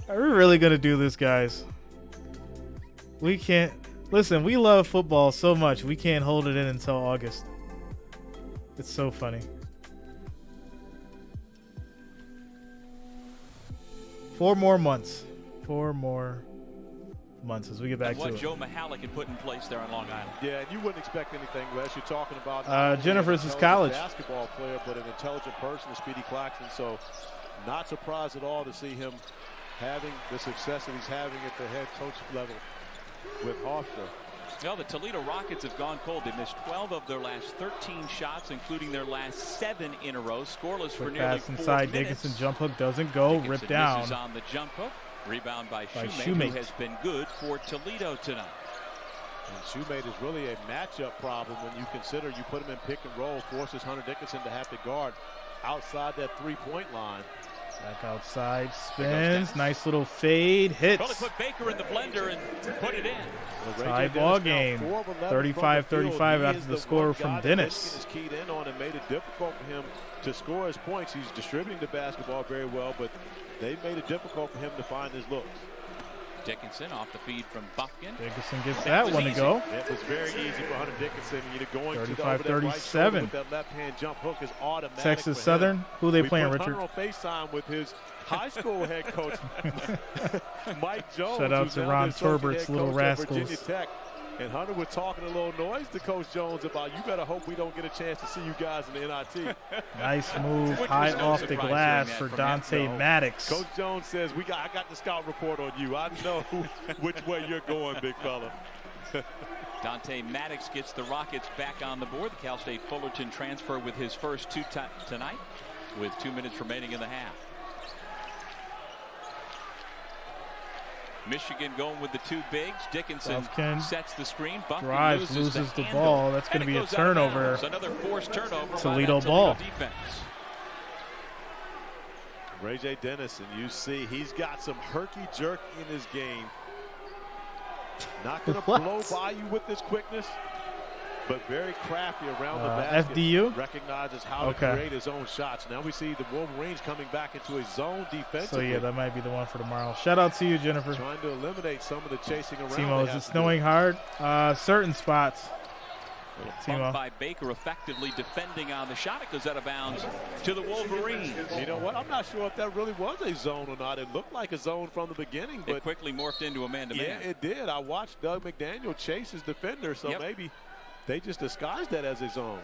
Are we really going to do this, guys? We can't. Listen, we love football so much. We can't hold it in until August. It's so funny. 4 more months. 4 more months as we get back to it. What Joe Mahalik had put in place there on Long Island. Yeah, and you wouldn't expect anything less. You're talking about Jennifer's is college basketball player, but an intelligent person, Speedy Claxton. So not surprised at all to see him having the success that he's having at the head coach level with Hofstra. Well, the Toledo Rockets have gone cold. They missed 12 of their last 13 shots, including their last 7 in a row. Scoreless for nearly 4 inside. minutes. Dickinson jump hook doesn't go. Dickinson ripped down. Misses on the jump hook. Rebound by Shoemate, who has been good for Toledo tonight. And Shoemate is really a matchup problem when you consider you put him in pick and roll, forces Hunter Dickinson to have to guard outside that 3-point line. Back outside, spins, nice little fade, hits. Well, they put Baker in the blender and put it in. Tie ball game, 35-35 after the score from Dennis. Is keyed in on and made it difficult for him to score his points. He's distributing the basketball very well, but they've made it difficult for him to find his looks. Dickinson off the feed from Buffkin. Dickinson gets that one to go. It was very easy for Hunter Dickinson. Going 35-37. With that left-hand jump hook is automatic. Texas Southern. Who are they playing, Richard? Hunter on FaceTime with his high school head coach, Mike Jones. Shout out to Ron Turbert's Little Rascals. Virginia Tech. And Hunter was talking a little noise to Coach Jones about, you better hope we don't get a chance to see you guys in the NIT. Nice move, high off the glass for Dante Maddox. Coach Jones says, I got the scout report on you. I know which way you're going, big fella. Dante Maddox gets the Rockets back on the board. The Cal State Fullerton transfer with his first two tonight with 2 minutes remaining in the half. Michigan going with the two bigs. Dickinson sets the screen. Buffy loses the ball. That's going to be a turnover. Another forced turnover. Toledo ball. Defense. RayJ Dennis, and you see he's got some herky-jerky in his game. Not going to blow by you with this quickness, but very crafty around the basket. FDU recognizes how to create his own shots. Now we see the Wolverines coming back into a zone defensively. So yeah, that might be the one for tomorrow. Shout out to you, Jennifer. Trying to eliminate some of the chasing around. Timo, is it snowing hard? Certain spots. Bumped by Baker, effectively defending on the shot. It goes out of bounds to the Wolverines. You know what? I'm not sure if that really was a zone or not. It looked like a zone from the beginning, but it quickly morphed into a man-to-man. Yeah, it did. I watched Doug McDaniel chase his defender, so maybe they just disguised that as a zone.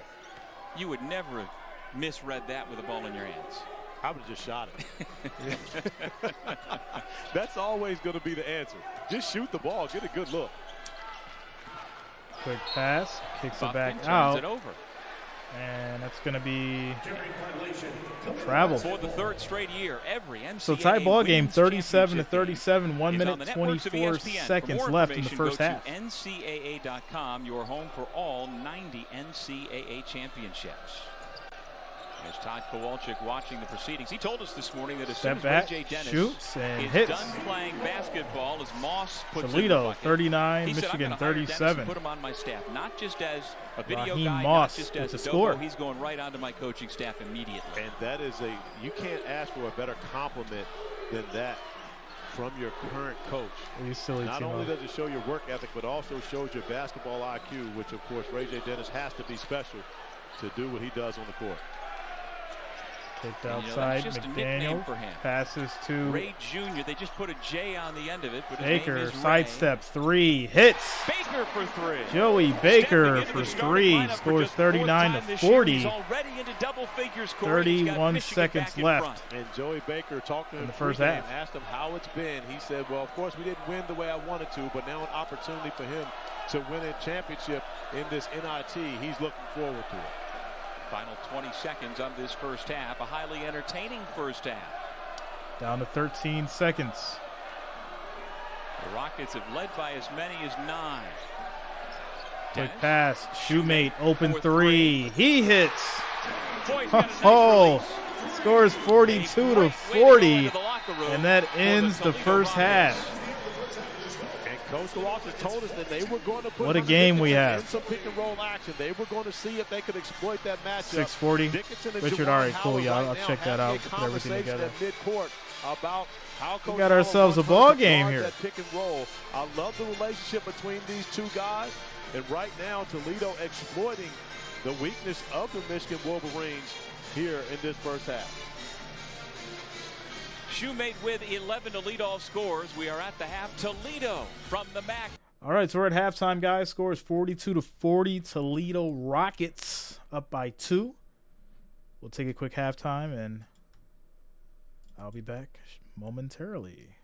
You would never have misread that with a ball in your hands. I would have just shot it. That's always going to be the answer. Just shoot the ball, get a good look. Quick pass, kicks it back out. And that's going to be travel. For the third straight year, every NCAA so tie ball game, 37-37, 1 minute 24 seconds left in the first half. NCAA.com, your home for all 90 NCAA championships. As Todd Kowalczyk watching the proceedings, he told us this morning that as soon as RayJ Dennis shoots and is hits. done playing basketball, as Moss puts Toledo in the 39, he Michigan said, 37. Put him on my staff, not just as a video Raheem guy, Moss not just as a score. He's going right onto my coaching staff immediately. And that is you can't ask for a better compliment than that from your current coach. Not only does it show your work ethic, but also shows your basketball IQ, which of course RayJ Dennis has to be special to do what he does on the court. Kicked outside, McDaniel passes to Ray Jr. They just put a J on the end of it. But Baker, sidestep, three, hits. Baker for three. Joey Baker for three, scores 39-40. He's already into double figures. 31 seconds left. And Joey Baker talked to him in the first half. Asked him how it's been. He said, well, of course, we didn't win the way I wanted to, but now an opportunity for him to win a championship in this NIT. He's looking forward to it. Final 20 seconds of this first half. A highly entertaining first half. Down to 13 seconds. The Rockets have led by as many as 9. Quick pass. Shoemate, open three. He hits. Scores 42-40. And that ends the first half. Coach Kowalczyk told us that they were going to put what a game we have. Some pick and roll action. They were going to see if they could exploit that matchup. 6:40. Richard, all right, cool. Yeah, I'll check that out. Put everything together. About how we got ourselves a ball game here. That pick and roll. I love the relationship between these two guys. And right now, Toledo exploiting the weakness of the Michigan Wolverines here in this first half. Shoemate with 11 to lead all scores. We are at the half. Toledo from the MAC. All right, so we're at halftime, guys. Scores 42-40. Toledo Rockets up by 2. We'll take a quick halftime, and I'll be back momentarily.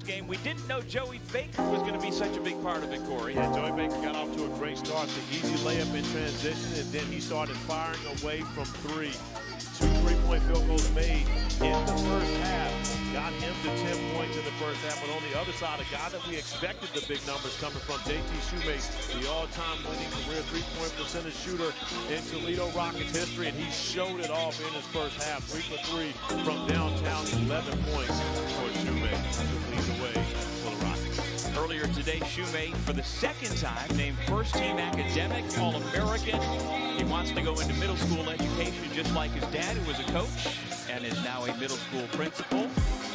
game. We didn't know Joey Baker was going to be such a big part of it, Corey. Yeah, Joey Baker got off to a great start. The easy layup in transition, and then he started firing away from three. 2 3-point field goals made in the first half. Got him to 10 points in the first half. But on the other side, a guy that we expected the big numbers coming from, JT Shoemate, the all-time winning career 3-point percentage shooter in Toledo Rockets history. And he showed it off in his first half. 3 for 3 from downtown, 11 points for Shoemate to lead the way for the Rockets. Earlier today, Shoemate, for the second time, named first-team academic, All-American. He wants to go into middle school education just like his dad, who was a coach and is now a middle school principal.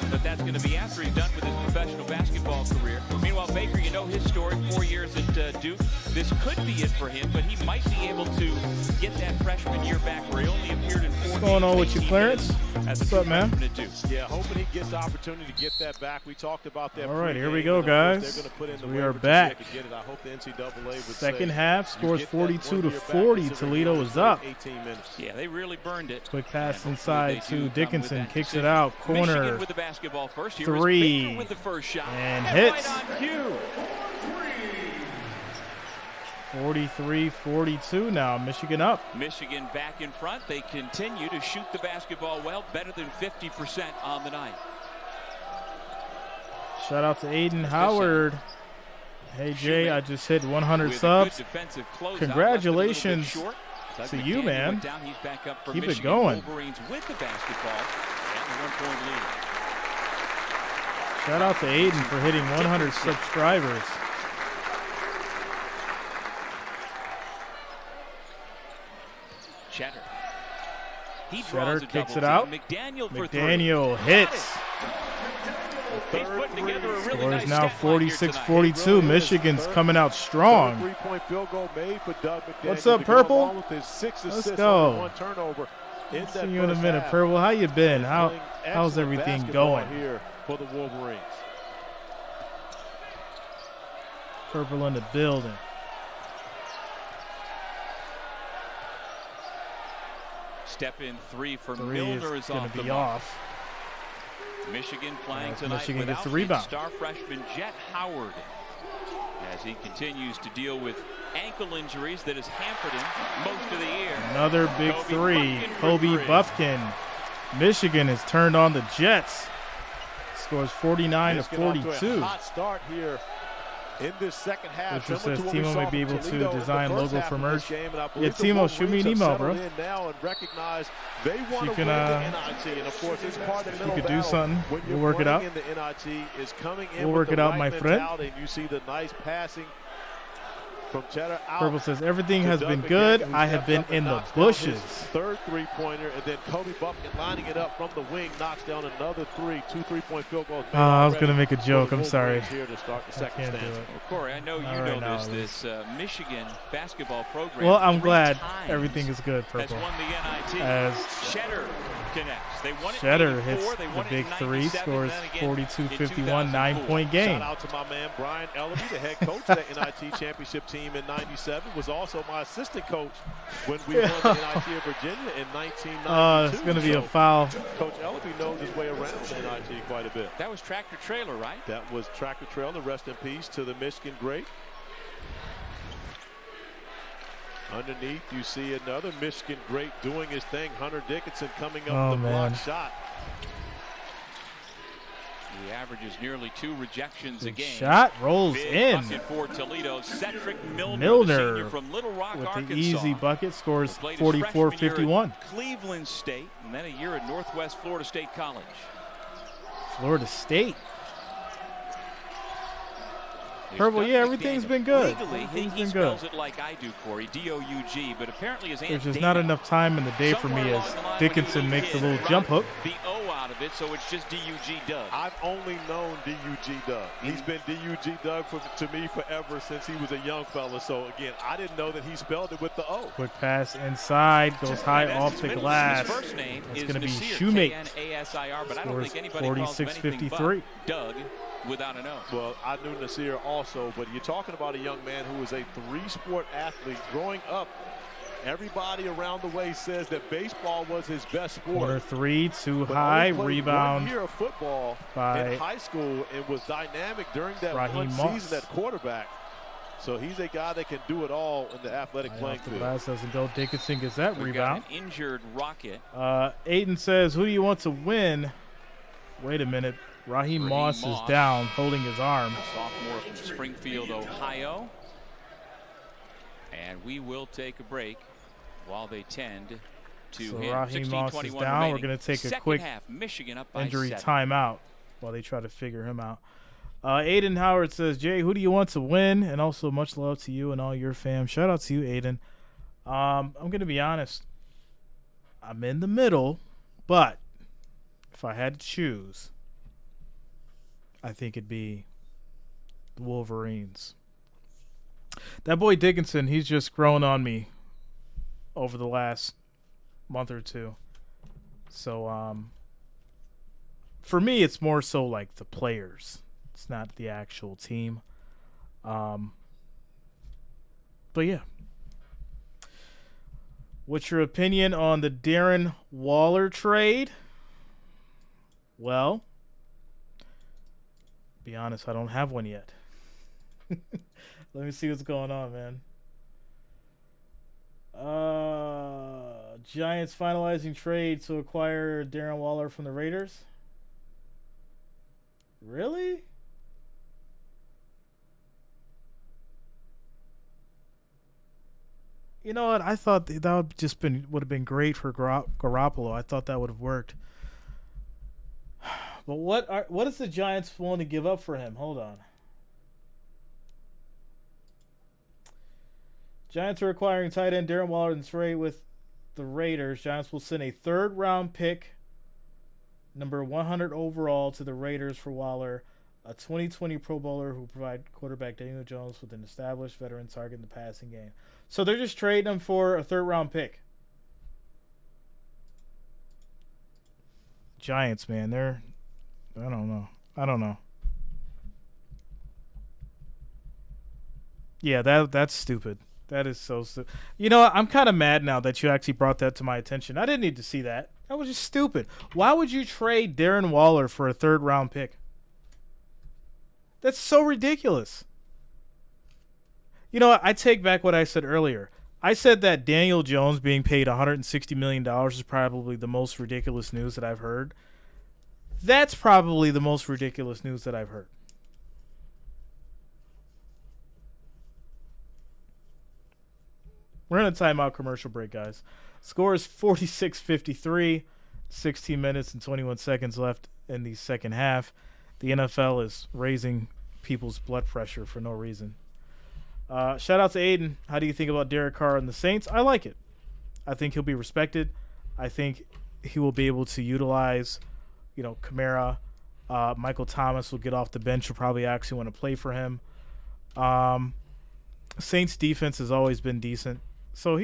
But that's going to be after he's done with his professional basketball career. Meanwhile, Baker, you know his story, 4 years at Duke. This could be it for him, but he might be able to get that freshman year back where he only appeared in 4 games. What's going on with you, Clarence? What's up, man? Yeah, hoping he gets the opportunity to get that back. We talked about that. All right, here we go, guys. We are back. I hope the NCAA would Second half, scores 42-40. Toledo is up. 18 minutes. Yeah, they really burned it. Quick pass inside to Dickinson. Kicks it out. Corner. Michigan with the basketball first. Here is 3. Baker with the first shot. And hits. Right on cue. 43-42 now. Michigan up. Michigan back in front. They continue to shoot the basketball well, better than 50% on the night. Shout out to Aiden Howard. Hey, Jay, I just hit 100 subs. Congratulations to you, man. Keep it going. Wolverines with the basketball and a 1-point lead. Shout out to Aiden for hitting 100 subscribers. Cheddar. He Cheddar draws a kicks double it out. team. McDaniel for McDaniel hits. He's putting together a really Score nice is now stat line here 46-42. Michigan's coming out strong. 3-point field goal made for Doug McDaniel. What's up, Purple? With his 6 Let's assists go. on 1 turnover in that See you in a first minute, half. Purple. How you been? How's Excellent everything basketball going? here for the Wolverines? Purple in the building. Step in 3 for 3 Millner is is going off to the be mark. off. Michigan playing As tonight Michigan gets without the rebound. star freshman Jet Howard as he continues to deal with ankle injuries that has hampered him most of the year. Another big Kobe 3. Buffkin for Kobe 3. Buffkin. Michigan has turned on the Jets. Scores 49-42. Michigan off to a hot start here in this second half. Which says Similar to what we Timo saw may be from able to Toledo in the design first logo half for of merch. this game, and I Yeah, believe the Timo, shoot me an Wolverines email, have bro. settled in now and recognize they want You to can, win the NIT, and of course it's part of the mental could do battle something. when We'll you're work it out. playing in the NIT is coming in We'll with work the it out, right my friend. mentality, and you see the nice passing from Cheddar out. Purple says, everything to has Doug been McDaniel, good. who I have steps been up and in the knocks down his bushes. Third 3-pointer, and then Kobe Buffkin lining it up from the wing, knocks down another 3. 2 3-point field goals. I was going to make a joke. I'm sorry. Here to start the I second can't do stanza. it. Well, Corey, I know you Not know right now, this Michigan basketball program. Well, I'm 3 glad times everything is good, has Purple. won the NIT. As Cheddar connects. They won it Cheddar in 84, hits they the won it big in 3, 97, scores then again in 42-51, 2004. 9-point game. Shout out to my man Brian Ellaby, the head coach of that NIT championship team in '97, was also my assistant coach when we won the NIT of Virginia in 1992. It's going to be a foul. Coach Ellaby knows his way around the NIT quite a bit. That was Tractor Trailer, right? That was Tractor Trailer. Rest in peace to the Michigan great. Underneath, you see another Michigan great doing his thing. Hunter Dickinson coming up with the block shot. He averages nearly 2 rejections a game. Shot rolls Big in. bucket for Toledo. Setric Millner, Milner the senior from Little Rock, with Arkansas. the easy bucket, scores Played his freshman year 44-51. at Cleveland State, and then a year at Northwest Florida State College. Florida State. There's Purple, Doug yeah, everything's McDaniel. been good. Legally, Everything's he been spells good. it like I do, Corey, D-O-U-G, but apparently his Aunt There's just Dana, not enough time in the day for me as Dickinson makes a little jump hook. the O out of it, so it's just D-U-G Doug. I've only known D-U-G Doug. He's been D-U-G Doug to me forever since he was a young fella. So, again, I didn't know that he spelled it with the O. Quick pass inside, goes high And off the his glass. first name It's is going to be Nasir, Shoemate. K-N-A-S-I-R, but I don't Scores think anybody calls him anything 46-53. but Doug without an O. Well, I knew Nasir also, but you're talking about a young man who was a 3-sport athlete growing up Everybody around the way says that baseball was his best sport. Corner three, too But high, only played rebound 1 year of football by in high school and was dynamic during that Raheem one Moss. season at quarterback. So he's a guy that can do it all in the athletic playing The field. glass doesn't go. Dickinson gets that We've got rebound. an injured Rocket. Aiden says, who do you want to win? Wait a minute. Raheem Moss is down, holding his arm. Sophomore from Springfield, Ohio. And we will take a break while they tend to So hit. Raheem Moss is 16:21 down. remaining. We're going to take a Second quick half, Michigan up by injury 7. timeout while they try to figure him out. Aiden Howard says, Jay, who do you want to win? And also much love to you and all your fam. Shout out to you, Aiden. I'm going to be honest. I'm in the middle, but if I had to choose, I think it'd be the Wolverines. That boy Dickinson, he's just grown on me over the last month or two. So, for me, it's more so like the players. It's not the actual team. But yeah. What's your opinion on the Darren Waller trade? Well, be honest, I don't have one yet. Let me see what's going on, man. Giants finalizing trade to acquire Darren Waller from the Raiders. Really? You know what? I thought that would have been great for Garoppolo. I thought that would have worked. But what is the Giants willing to give up for him? Hold on. Giants are acquiring tight end Darren Waller in trade with the Raiders. Giants will send a 3rd-round pick, number 100 overall, to the Raiders for Waller, a 2020 Pro Bowler who provide quarterback Daniel Jones with an established veteran target in the passing game. So they're just trading him for a 3rd-round pick. Giants, man, I don't know. Yeah, that's stupid. That is so stupid. You know what? I'm kind of mad now that you actually brought that to my attention. I didn't need to see that. That was just stupid. Why would you trade Darren Waller for a 3rd-round pick? That's so ridiculous. You know what? I take back what I said earlier. I said that Daniel Jones being paid $160 million is probably the most ridiculous news that I've heard. That's probably the most ridiculous news that I've heard. We're in a timeout commercial break, guys. Score is 46-53, 16 minutes and 21 seconds left in the second half. The NFL is raising people's blood pressure for no reason. Shout out to Aiden. How do you think about Derek Carr and the Saints? I like it. I think he'll be respected. I think he will be able to utilize, Kamara. Michael Thomas will get off the bench. Will probably actually want to play for him. Saints defense has always been decent. So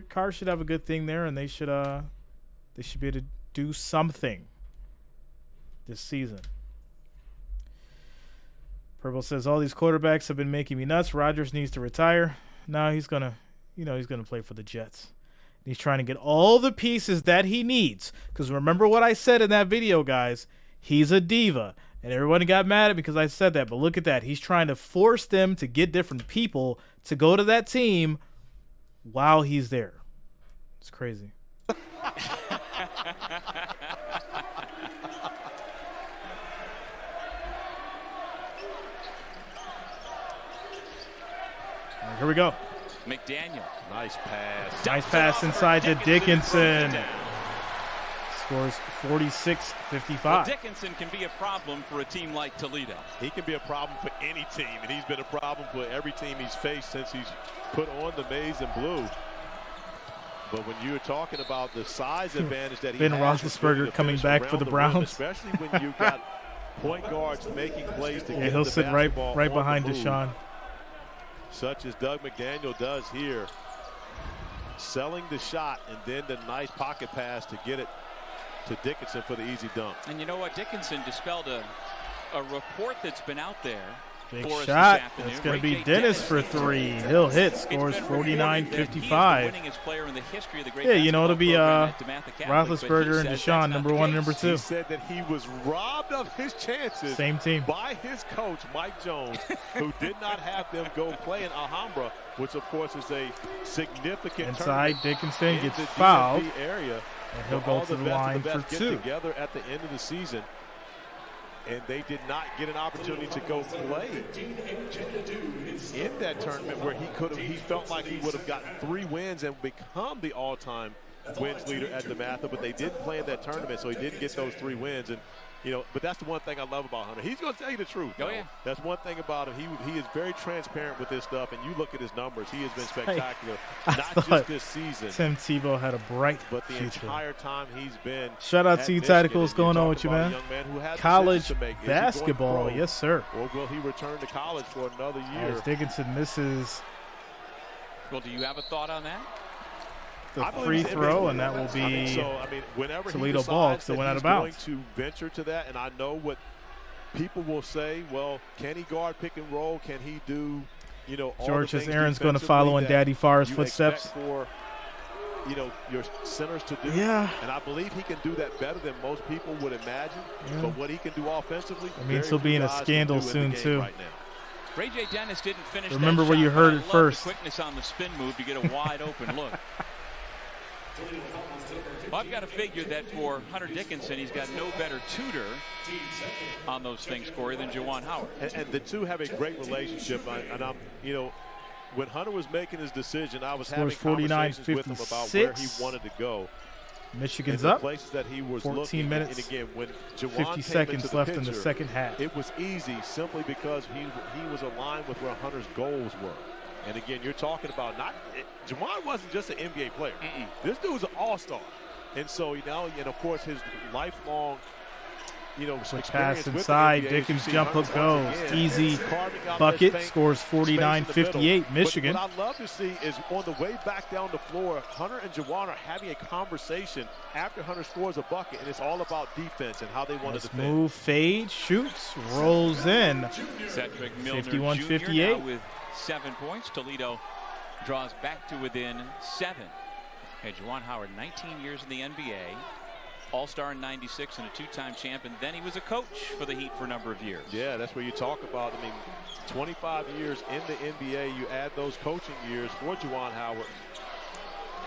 Carr should have a good thing there, and they should be able to do something this season. Purple says all these quarterbacks have been making me nuts. Rodgers needs to retire. No, he's gonna play for the Jets. He's trying to get all the pieces that he needs. Because remember what I said in that video, guys. He's a diva. And everyone got mad at me because I said that. But look at that. He's trying to force them to get different people to go to that team while he's there. It's crazy. Here we go. McDaniel. Nice pass. Nice pass inside to Dickinson. Scores 46-55. Well, Dickinson can be a problem for a team like Toledo. He can be a problem for any team, and he's been a problem for every team he's faced since he's put on the maize and blue. But when you're talking about the size advantage that he Ben has, Roethlisberger coming back for the Browns, rim, especially when you've got point guards making plays to get he'll the sit basketball right on behind the move, Deshaun. such as Doug McDaniel does here, selling the shot and then the nice pocket pass to get it to Dickinson for the easy dunk. And you know what? Dickinson dispelled a report that's been out there Big for us shot. this afternoon. It's going to be RayJ Dennis for three. He'll hit. Scores 49-55. Yeah, you know, it'll be Roethlisberger and Deshaun, number one and number two. He said that he was robbed of his chances Same team. by his coach, Mike Jones, who did not have them go play in Alhambra, which, of course, is a significant Inside, tournament Dickinson in gets the fouled, DMV area. and he'll go to the line for get two. together at the end of the season, and they did not get an opportunity to go play in that tournament where he felt like he would have gotten 3 wins and become the all-time wins leader at DeMatha, but they didn't play in that tournament, so he didn't get those 3 wins. And you know, but that's the one thing I love about Hunter. He's going to tell you the truth. Oh, yeah. That's one thing about him. He is very transparent with this stuff, and you look at his numbers. He has been spectacular, not just this season. Tim Tebow had a bright but the future. entire time he's been. Shout out to you, Tactical. What's going on with you, man? Man College basketball, yes, sir. Or will he return to college for another year? As Dickinson misses Well, do you have a thought on that? the free throw, and that will be whenever Toledo he ball, decides so that went out he's of bounds. going to venture to that, and I know what people will say. Well, can he guard pick and roll? Can he do, you know, all George the says things Aaron's going to follow in that Daddy Farr's you footsteps. expect for, you know, your centers to do. Yeah. And I believe he can do that better than most people would imagine. Yeah. But what he can do offensively, It means he'll be in a scandal soon, too. Right now. RayJ Dennis didn't finish. Remember that where shot, you heard but I it love first. The quickness on the spin move to get a wide open look. Well, I've got to figure that for Hunter Dickinson, he's got no better tutor on those things, Corey, than Juwan Howard. And the two have a great relationship. And I'm, you know, when Hunter was making his decision, I was having conversations with him about where he wanted to go. Michigan's and the up. places that he was 14 looking. minutes. And again, when Juwan 50 came seconds into the left in the picture, second half. It was easy simply because he was aligned with where Hunter's goals were. And again, you're talking about Juwan wasn't just an NBA player. This dude was an all-star. And so, you know, and of course, his lifelong, you know, Pass inside, Dickens jump hook goes. Easy bucket, scores 49-58, Michigan. But what I love to see is on the way back down the floor, Hunter and Juwan are having a conversation after Hunter scores a bucket, and it's all about defense and how they want to defend. Move, fade, shoots, rolls in. Setric Millner 51-58. Jr. now with 7 points. Toledo draws back to within 7. Hey, Juwan Howard, 19 years in the NBA, All-Star in '96 and a 2-time champion. Then he was a coach for the Heat for a number of years. Yeah, that's where you talk about, I mean, 25 years in the NBA, you add those coaching years for Juwan Howard.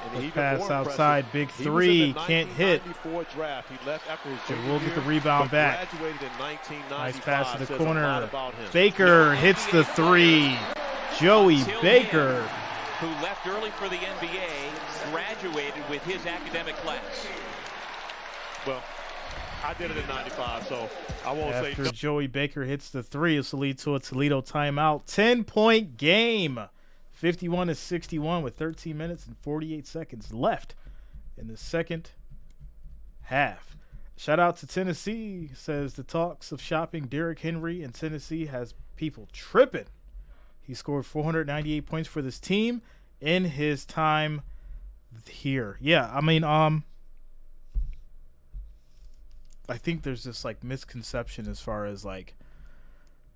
And even pass more outside, impressive, big he three, was in the can't hit. 1994 draft. He left after his They junior will get year, the rebound but back. graduated in 1995. Nice pass to the Says a lot corner. about him. Baker hits the three. Joey Baker. Who left early for the NBA, graduated with his academic class. Well, I did it in 95, so I won't say After no. Joey Baker hits the three, this will lead to a Toledo timeout. 10-point game. 51-61 with 13 minutes and 48 seconds left in the second half. Shout out to Tennessee. Says the talks of shopping Derrick Henry in Tennessee has people tripping. He scored 498 points for this team in his time here. Yeah, I mean, I think there's this like misconception as far as like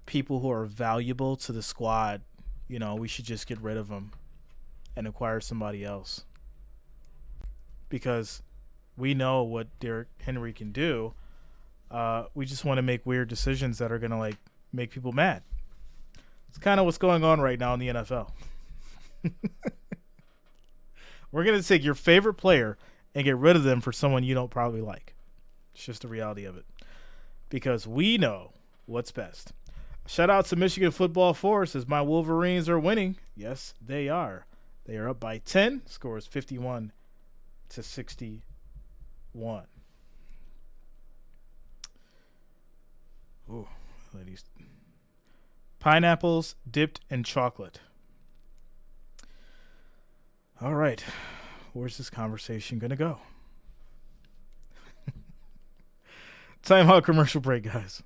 people who are valuable to the squad, you know, we should just get rid of them and acquire somebody else. Because we know what Derrick Henry can do. We just want to make weird decisions that are going to like make people mad. It's kind of what's going on right now in the NFL. We're going to take your favorite player and get rid of them for someone you don't probably like. It's just the reality of it. Because we know what's best. Shout out to Michigan football force as my Wolverines are winning. Yes, they are. They are up by 10. Scores 51-61. Ooh, ladies. Pineapples dipped in chocolate. All right. Where's this conversation going to go? Timeout commercial break, guys.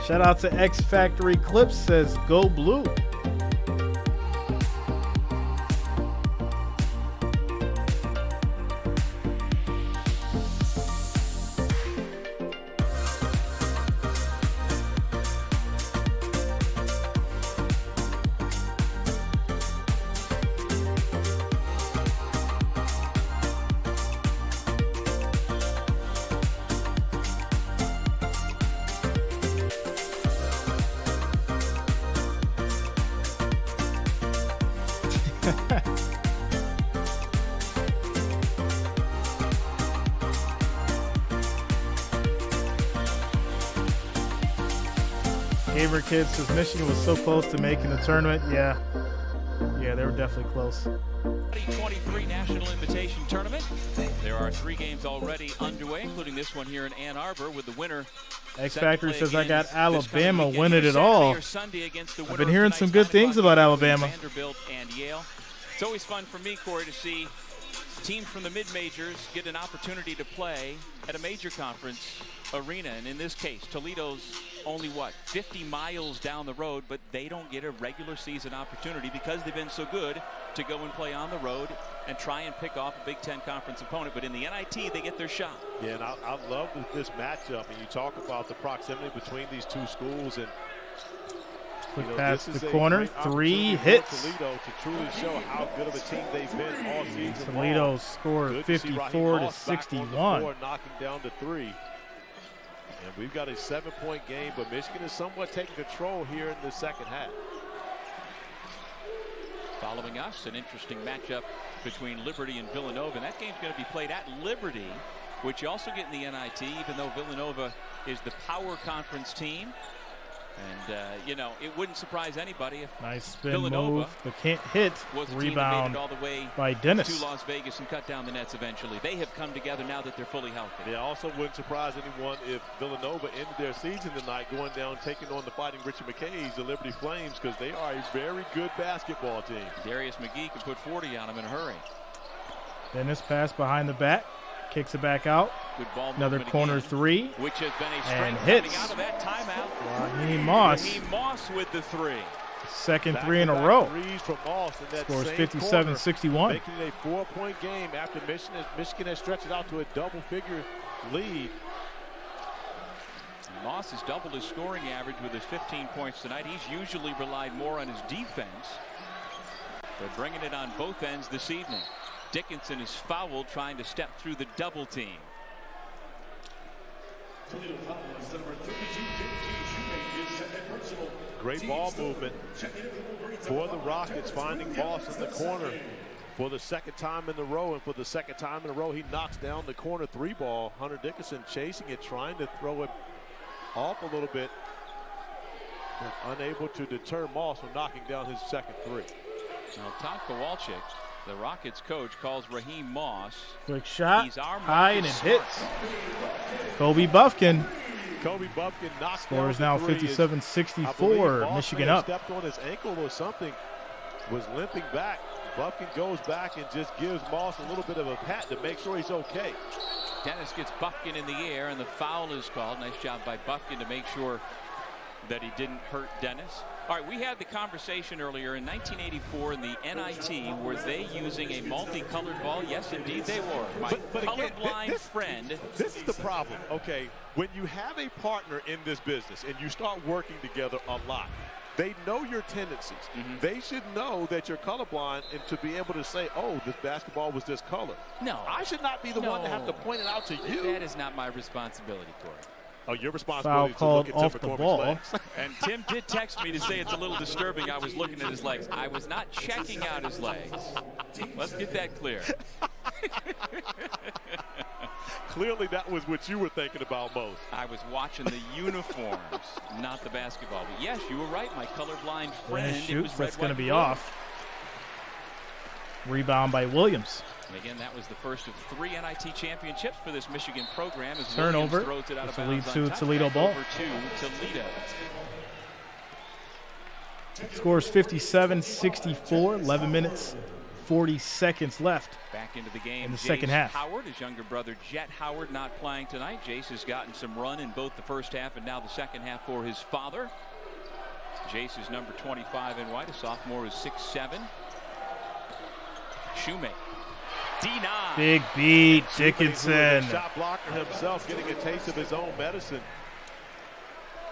Shout out to X Factory Clips, says go blue. Gamer Kids says Michigan was so close to making the tournament. Yeah, they were definitely close. 2023 National Invitation Tournament. There are 3 games already underway, including this one here in Ann Arbor with the winner. X Factory says I got Alabama winning it all. I've been hearing some good things about Alabama. Vanderbilt and Yale. It's always fun for me, Corey, to see teams from the mid-majors get an opportunity to play at a major conference arena. And in this case, Toledo's only, 50 miles down the road, but they don't get a regular season opportunity because they've been so good to go and play on the road and try and pick off a Big Ten conference opponent. But in the NIT, they get their shot. Yeah, and I love this matchup. And you talk about the proximity between these two schools. And quick pass to the corner, 3 hits. Toledo to truly show how good of a team they've been all season. Toledo scored 54 to 61. Knocking down to 3. And we've got a 7-point game, but Michigan is somewhat taking control here in the second half. Following us, an interesting matchup between Liberty and Villanova. And that game's going to be played at Liberty, which you also get in the NIT, even though Villanova is the power conference team. And, it wouldn't surprise anybody if nice spin Villanova move, but can't hit. Rebound all the way by Dennis to Las Vegas and cut down the nets eventually. They have come together now that they're fully healthy. Yeah, also wouldn't surprise anyone if Villanova ended their season tonight going down, taking on the Fighting Richard McKay's, the Liberty Flames, because they are a very good basketball team. Darius McGee can put 40 on them in a hurry. Dennis pass behind the back. Kicks it back out. Good ball. Another corner again, 3. Which has been a and strength hits. Coming out of that timeout. Raheem Moss. Raheem Moss with the 3. Second 3 in a row. Threes from Moss in that scores same 57-61. corner, making it a 4-point game after Michigan has stretched it out to a double-figure lead. Moss has doubled his scoring average with his 15 points tonight. He's usually relied more on his defense. They're bringing it on both ends this evening. Dickinson is fouled trying to step through the double team. Great ball movement for the Rockets, finding Moss in the corner for the second time in a row. And for the second time in a row, he knocks down the corner 3 ball. Hunter Dickinson chasing it, trying to throw it off a little bit, but unable to deter Moss from knocking down his second 3. Now, Todd Kowalczyk, the Rockets coach, calls Raheem Moss. Quick shot, He's our high, and it Smart. hits. Kobe Buffkin knocks scores down now the 57-64. Michigan up. Stepped on his ankle or something, was limping back. Buffkin goes back and just gives Moss a little bit of a pat to make sure he's okay. Dennis gets Buffkin in the air, and the foul is called. Nice job by Buffkin to make sure that he didn't hurt Dennis. All right, we had the conversation earlier. In 1984 in the NIT, were they using a multicolored ball? Yes, indeed they were. My colorblind friend. This is the problem, okay? When you have a partner in this business and you start working together a lot, they know your tendencies. They should know that you're colorblind and to be able to say, oh, this basketball was this color. No. I should not be the one to have to point it out to you. That is not my responsibility, Corey. Oh, your responsibility is to called look at off Tim the McCormick's ball. legs. And Tim did text me to say it's a little disturbing. I was looking at his legs. I was not checking out his legs. Let's get that clear. Clearly that was what you were thinking about most. I was watching the uniforms, not the basketball. But yes, you were right. My colorblind friend. Shoots, that's going to be off. Rebound by Williams. And again, that was the first of 3 NIT championships for this Michigan program. As Turnover. Throws it out of Lead bounds to Toledo ball. Over to Toledo. Scores 57-64. 11 minutes, 40 seconds left. Back into the game in the Jace second half. Howard, his younger brother Jet Howard, not playing tonight. Jace has gotten some run in both the first half and now the second half for his father. Jace is number 25 in white. A sophomore is 6'7". Shoemate. D9. Big beat, Dickinson. Shot blocker himself, getting a taste of his own medicine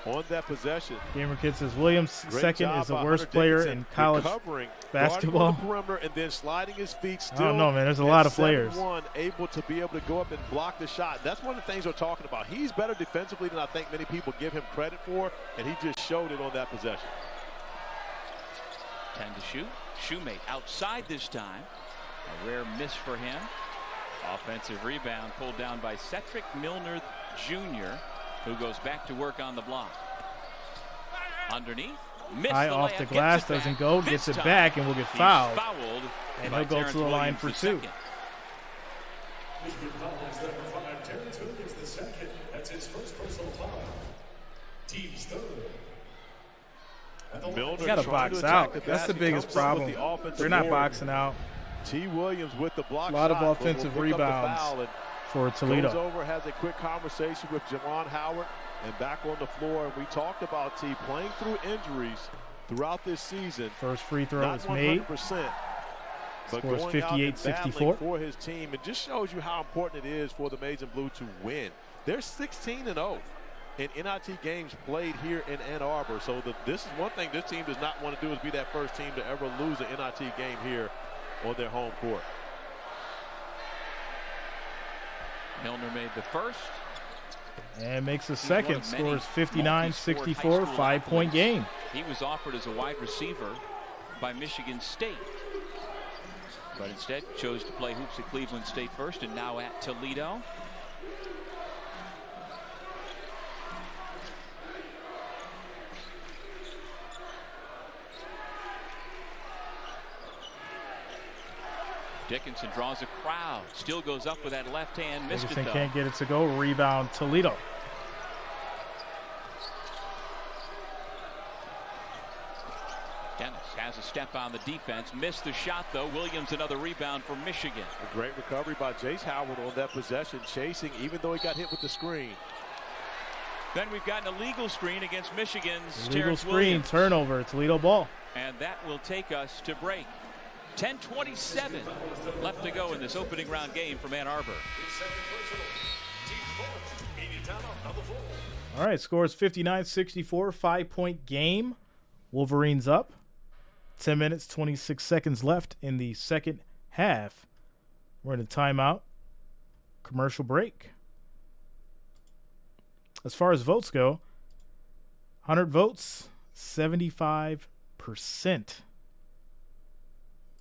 on that possession. Gamer Kid says Williams Great second job is the by worst Hunter player Dickinson, in college recovering, basketball. guarding on the perimeter and then sliding his feet still. I don't know, man. There's a lot of players. 7-1, able to be able to go up and block the shot. That's one of the things we're talking about. He's better defensively than I think many people give him credit for, and he just showed it on that possession. 10 to shoot. Shoemate outside this time. A rare miss for him. Offensive rebound pulled down by Setric Millner Jr., who goes back to work on the block. Underneath. High off the glass, doesn't go, gets it back, and will get fouled. And he'll go to the line for two. Terrence Williams the second. That's his first personal foul. Team's third. Milner got to trying box to out. attack the That's the basket, biggest comes up with problem. the offensive They're not board. boxing out. T. Williams with the block A lot of shot, but offensive will pick up the rebounds foul and for Toledo. goes over, has a quick conversation with Javon Howard, and back on the floor. And we talked about T playing through injuries throughout this season. First free throw Not is made. 100%, but Scores going out and 58-64. battling for his team. It just shows you how important it is for the Maize and Blue to win. They're 16-0 in NIT games played here in Ann Arbor. So this is one thing this team does not want to do, is be that first team to ever lose an NIT game here on their home court. Milner made the first. And makes the second. Scores 59-64, 5-point game. He was offered as a wide receiver by Michigan State, but instead chose to play hoops at Cleveland State first, and now at Toledo. Dickinson draws a crowd, still goes up with that left hand, missed Dickinson it though. can't get it to go. Rebound Toledo. Dennis has a step on the defense, missed the shot though. Williams another rebound for Michigan. A great recovery by Jace Howard on that possession, chasing even though he got hit with the screen. Then we've got an illegal screen against Michigan's Illegal Terrence screen, Williams. turnover, Toledo ball. And that will take us to break. 10:27 left to go in this opening round game from Ann Arbor. All right, scores 59-64, 5-point game. Wolverines up. 10 minutes, 26 seconds left in the second half. We're in a timeout. Commercial break. As far as votes go, 100 votes, 75%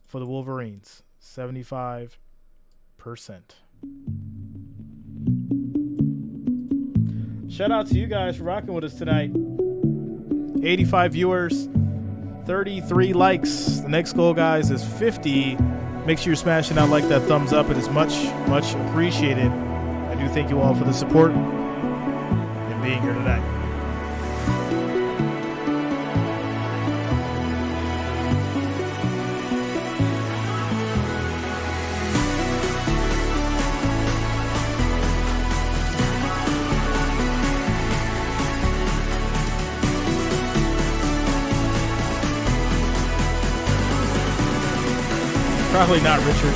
for the Wolverines. 75%. Shout out to you guys for rocking with us tonight. 85 viewers, 33 likes. The next goal, guys, is 50. Make sure you're smashing that like, that thumbs up. It is much, much appreciated. I do thank you all for the support and being here tonight. Probably not Richard.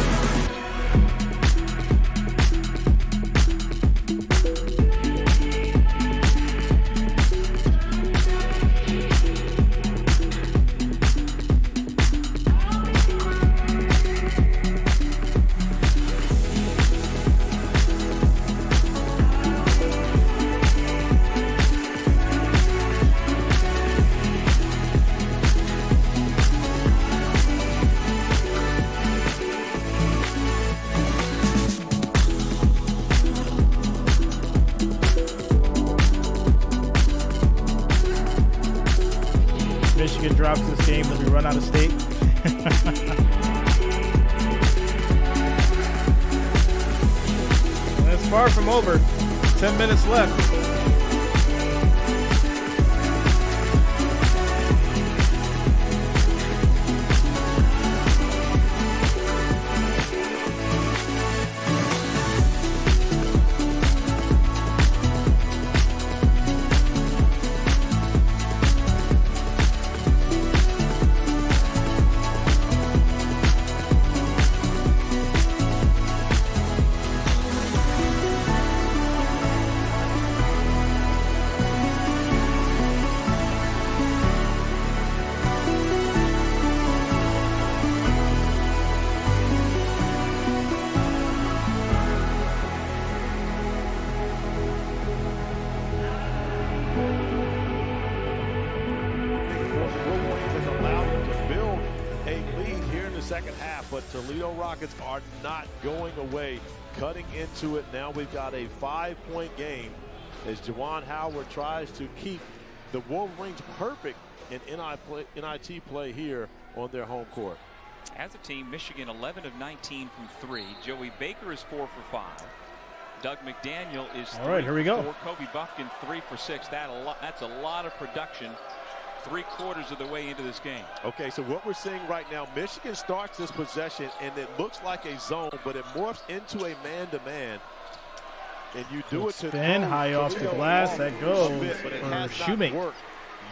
Michigan drops this game, then we run out of state. And it's far from over. 10 minutes left. Toledo Rockets are not going away, cutting into it. Now we've got a 5-point game as Juwan Howard tries to keep the Wolverines perfect in NIT play here on their home court. As a team, Michigan 11 of 19 from 3. Joey Baker is 4 for 5. Doug McDaniel is 3 All right, here we go. for 4. Kobe Buffkin 3 for 6. That's a lot of production 3/4 of the way into this game. Okay, so what we're seeing right now, Michigan starts this possession and it looks like a zone, but it morphs into a man-to-man. And you do it to spin high off the glass. That goes but it for has Shoemate. not worked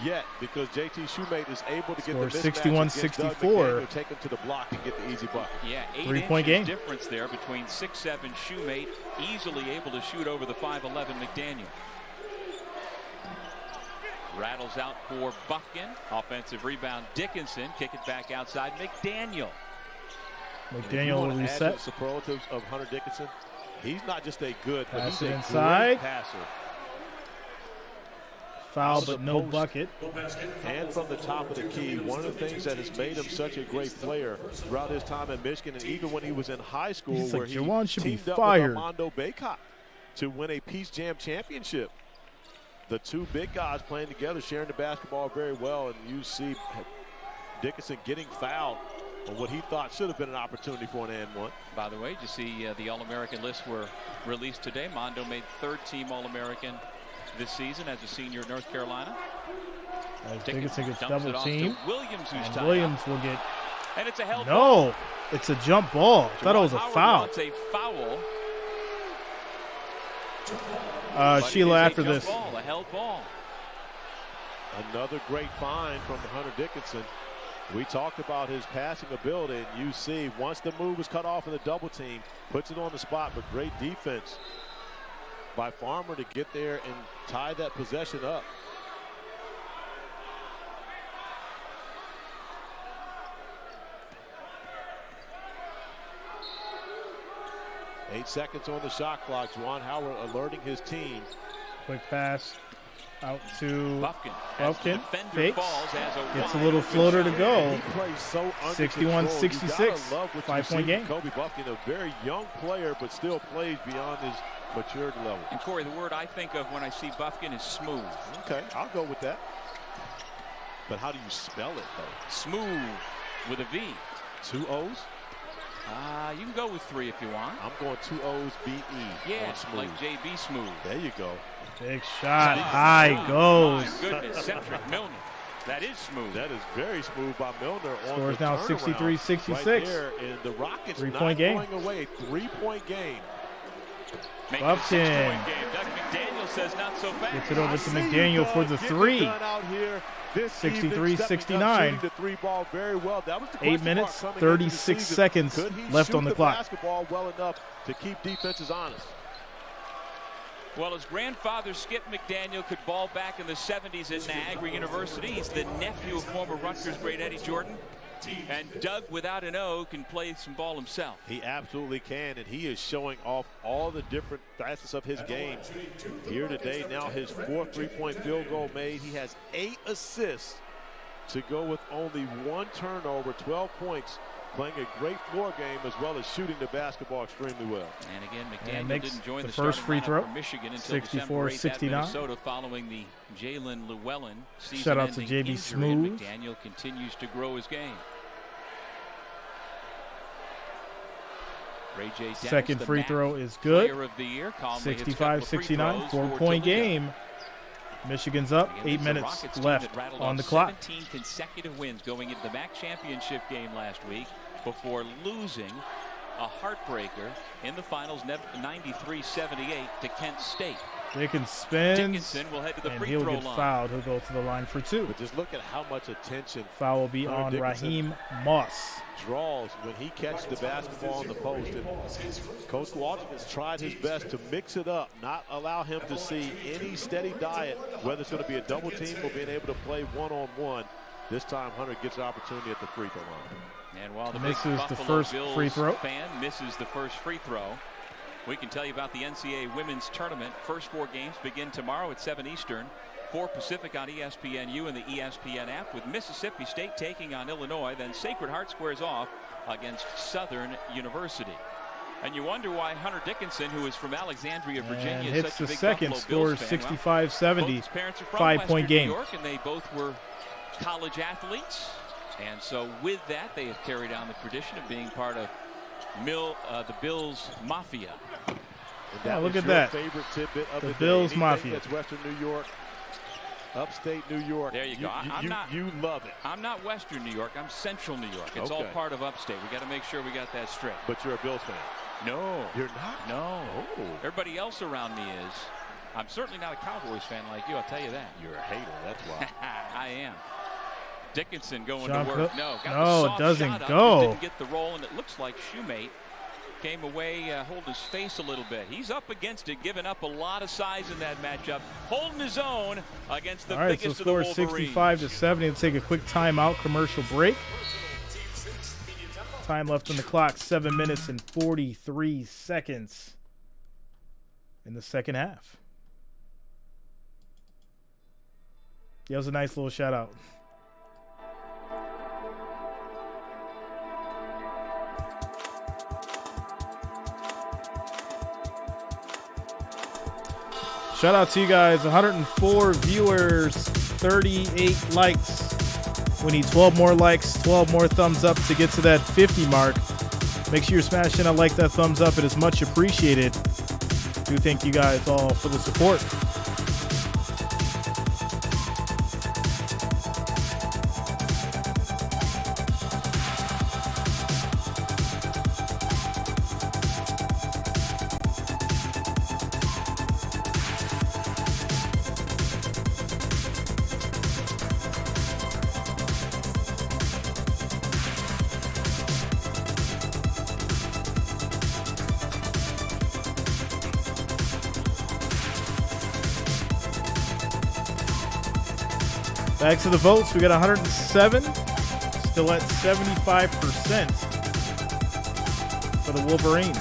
yet because JT Shoemate is able to get the mismatch 61-64. take him to the block and get the easy bucket. Yeah, 8 3-point inches game difference there between 6'7" Shoemate, easily able to shoot over the 5'11" McDaniel. Rattles out for Buffkin. Offensive rebound. Dickinson. Kick it back outside. McDaniel. McDaniel will reset. Superlatives of Hunter Dickinson. He's not just a good, but Pass he's it a inside. great passer. Foul, but no bucket. And from the top of the key, one of the things that has made him such a great player throughout his time in Michigan, and even when he was in high school, He's where like, he Juwan should be teamed up fired. with Armando Bacot to win a Peace Jam championship. The two big guys playing together, sharing the basketball very well, and you see Dickinson getting fouled on what he thought should have been an opportunity for an and one. By the way, did you see the All-American lists were released today? Mondo made third-team All-American this season as a senior at North Carolina. As Dickinson gets dumps double it off team. to Williams, who's And tied Williams up. will get. And it's a held No, it's a jump ball. I thought it was a Howard foul. wants a foul. Sheila, after Jump this. Ball, a held ball. Another great find from Hunter Dickinson. We talked about his passing ability, and you see once the move was cut off in the double team, puts it on the spot, but great defense by Farmer to get there and tie that possession up. Eight seconds on the shot clock. Juwan Howard alerting his team. Quick pass out to Buffkin. Fakes. Gets a little floater to go. He plays so 61-66. 5-point game. Kobe Buffkin, a very young player, but still plays beyond his maturity level. And Corey, the word I think of when I see Buffkin is smooth. Okay, I'll go with that. But how do you spell it, though? Smooth with a V. 2 O's? You can go with 3 if you want. I'm going 2 O's, B-E. Yeah, on smooth. like JB Smooth. There you go. Big shot. High goes. My goodness, Setric Millner. That is smooth. That is very smooth by Milner. Scores now 63-66. Right there, and the Rockets 3-point game. Going away. 3-point game. Buffkin. 6-point game. Doug McDaniel says not so fast. Gets it over to McDaniel for the 3. 63-69. The 3 ball very well. That was the 8 minutes, 36 seconds left on the clock. Basketball well enough to keep defenses honest. Well, his grandfather, Skip McDaniel, could ball back in the 70s at Niagara University. He's the nephew of former Rutgers great Eddie Jordan. And Doug, without an O, can play some ball himself. He absolutely can, and he is showing off all the different facets of his game here today. Now his 4th 3-point field goal made. He has 8 assists to go with only 1 turnover, 12 points, playing a great floor game as well as shooting the basketball extremely well. And again, McDaniel didn't join the first free throw for Michigan until December 8th at Minnesota following the Jalen Llewellyn season. Shout out to JB Smooth. McDaniel continues to grow his game. RayJ Dennis, second free throw is good. 65-69, 4-point game. Michigan's up, 8 minutes left on the clock. 17 consecutive wins going into the MAC championship game last week before losing a heartbreaker in the finals, 93-78 to Kent State. Dickinson will head to the and free he'll throw get line. fouled. He'll go to the line for 2. But just look at how much attention Foul will be on Raheem Moss. Draws when he catches the basketball on the post. And Coach Walton has tried his best to mix it up, not allow him to see any steady diet, whether it's going to be a double team or being able to play one-on-one. This time Hunter gets an opportunity at the free throw line. And while the misses big the Buffalo first Bills free throw. fan misses the first free throw, we can tell you about the NCAA women's tournament. First 4 games begin tomorrow at 7 Eastern, 4 Pacific on ESPNU and the ESPN app, with Mississippi State taking on Illinois. Then Sacred Heart squares off against Southern University. And you wonder why Hunter Dickinson, who is from Alexandria, Virginia, and is hits such a the big second, Buffalo scores Bills fan. 65-70, Both his parents are from 5-point Western game. New York, and they both were college athletes. And so with that, they have carried on the tradition of being part of the Bills Mafia. Yeah, look at that. Favorite tidbit of The the day. Bills Anything Mafia. That's Western New York, upstate New York. There you go. You love it. I'm not Western New York. I'm Central New York. It's all Okay. part of upstate. We got to make sure we got that straight. But you're a Bills fan. No. You're not? No. Oh. Everybody else around me is. I'm certainly not a Cowboys fan like you, I'll tell you that. You're a hater, that's why. I am. Dickinson going John to work. Cook. No, got No, the it soft doesn't shot up, go. Didn't get the roll, and it looks like Shoemate came away, holding his face a little bit. He's up against it, giving up a lot of size in that matchup, holding his own against the All right, so biggest of the score Wolverines. 65-70. Let's take a quick timeout, commercial break. Time left on the clock, 7 minutes and 43 seconds in the second half. Yeah, it was a nice little shout out. Shout out to you guys. 104 viewers, 38 likes. We need 12 more likes, 12 more thumbs up to get to that 50 mark. Make sure you're smashing that like, that thumbs up. It is much appreciated. Do thank you guys all for the support. Back to the votes. We got 107. Still at 75% for the Wolverines.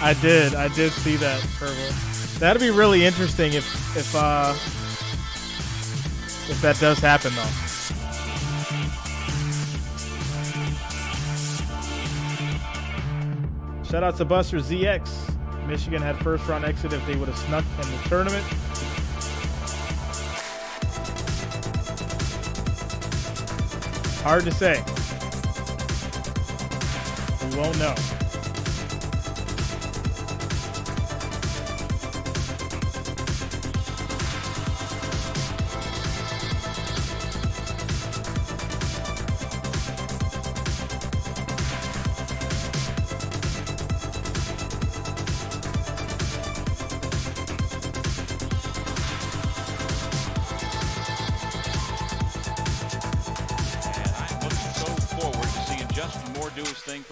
I did see that, Purple. That'd be really interesting if that does happen, though. Shout out to Buster ZX. Michigan had first round exit if they would have snuck in the tournament. Hard to say. We won't know.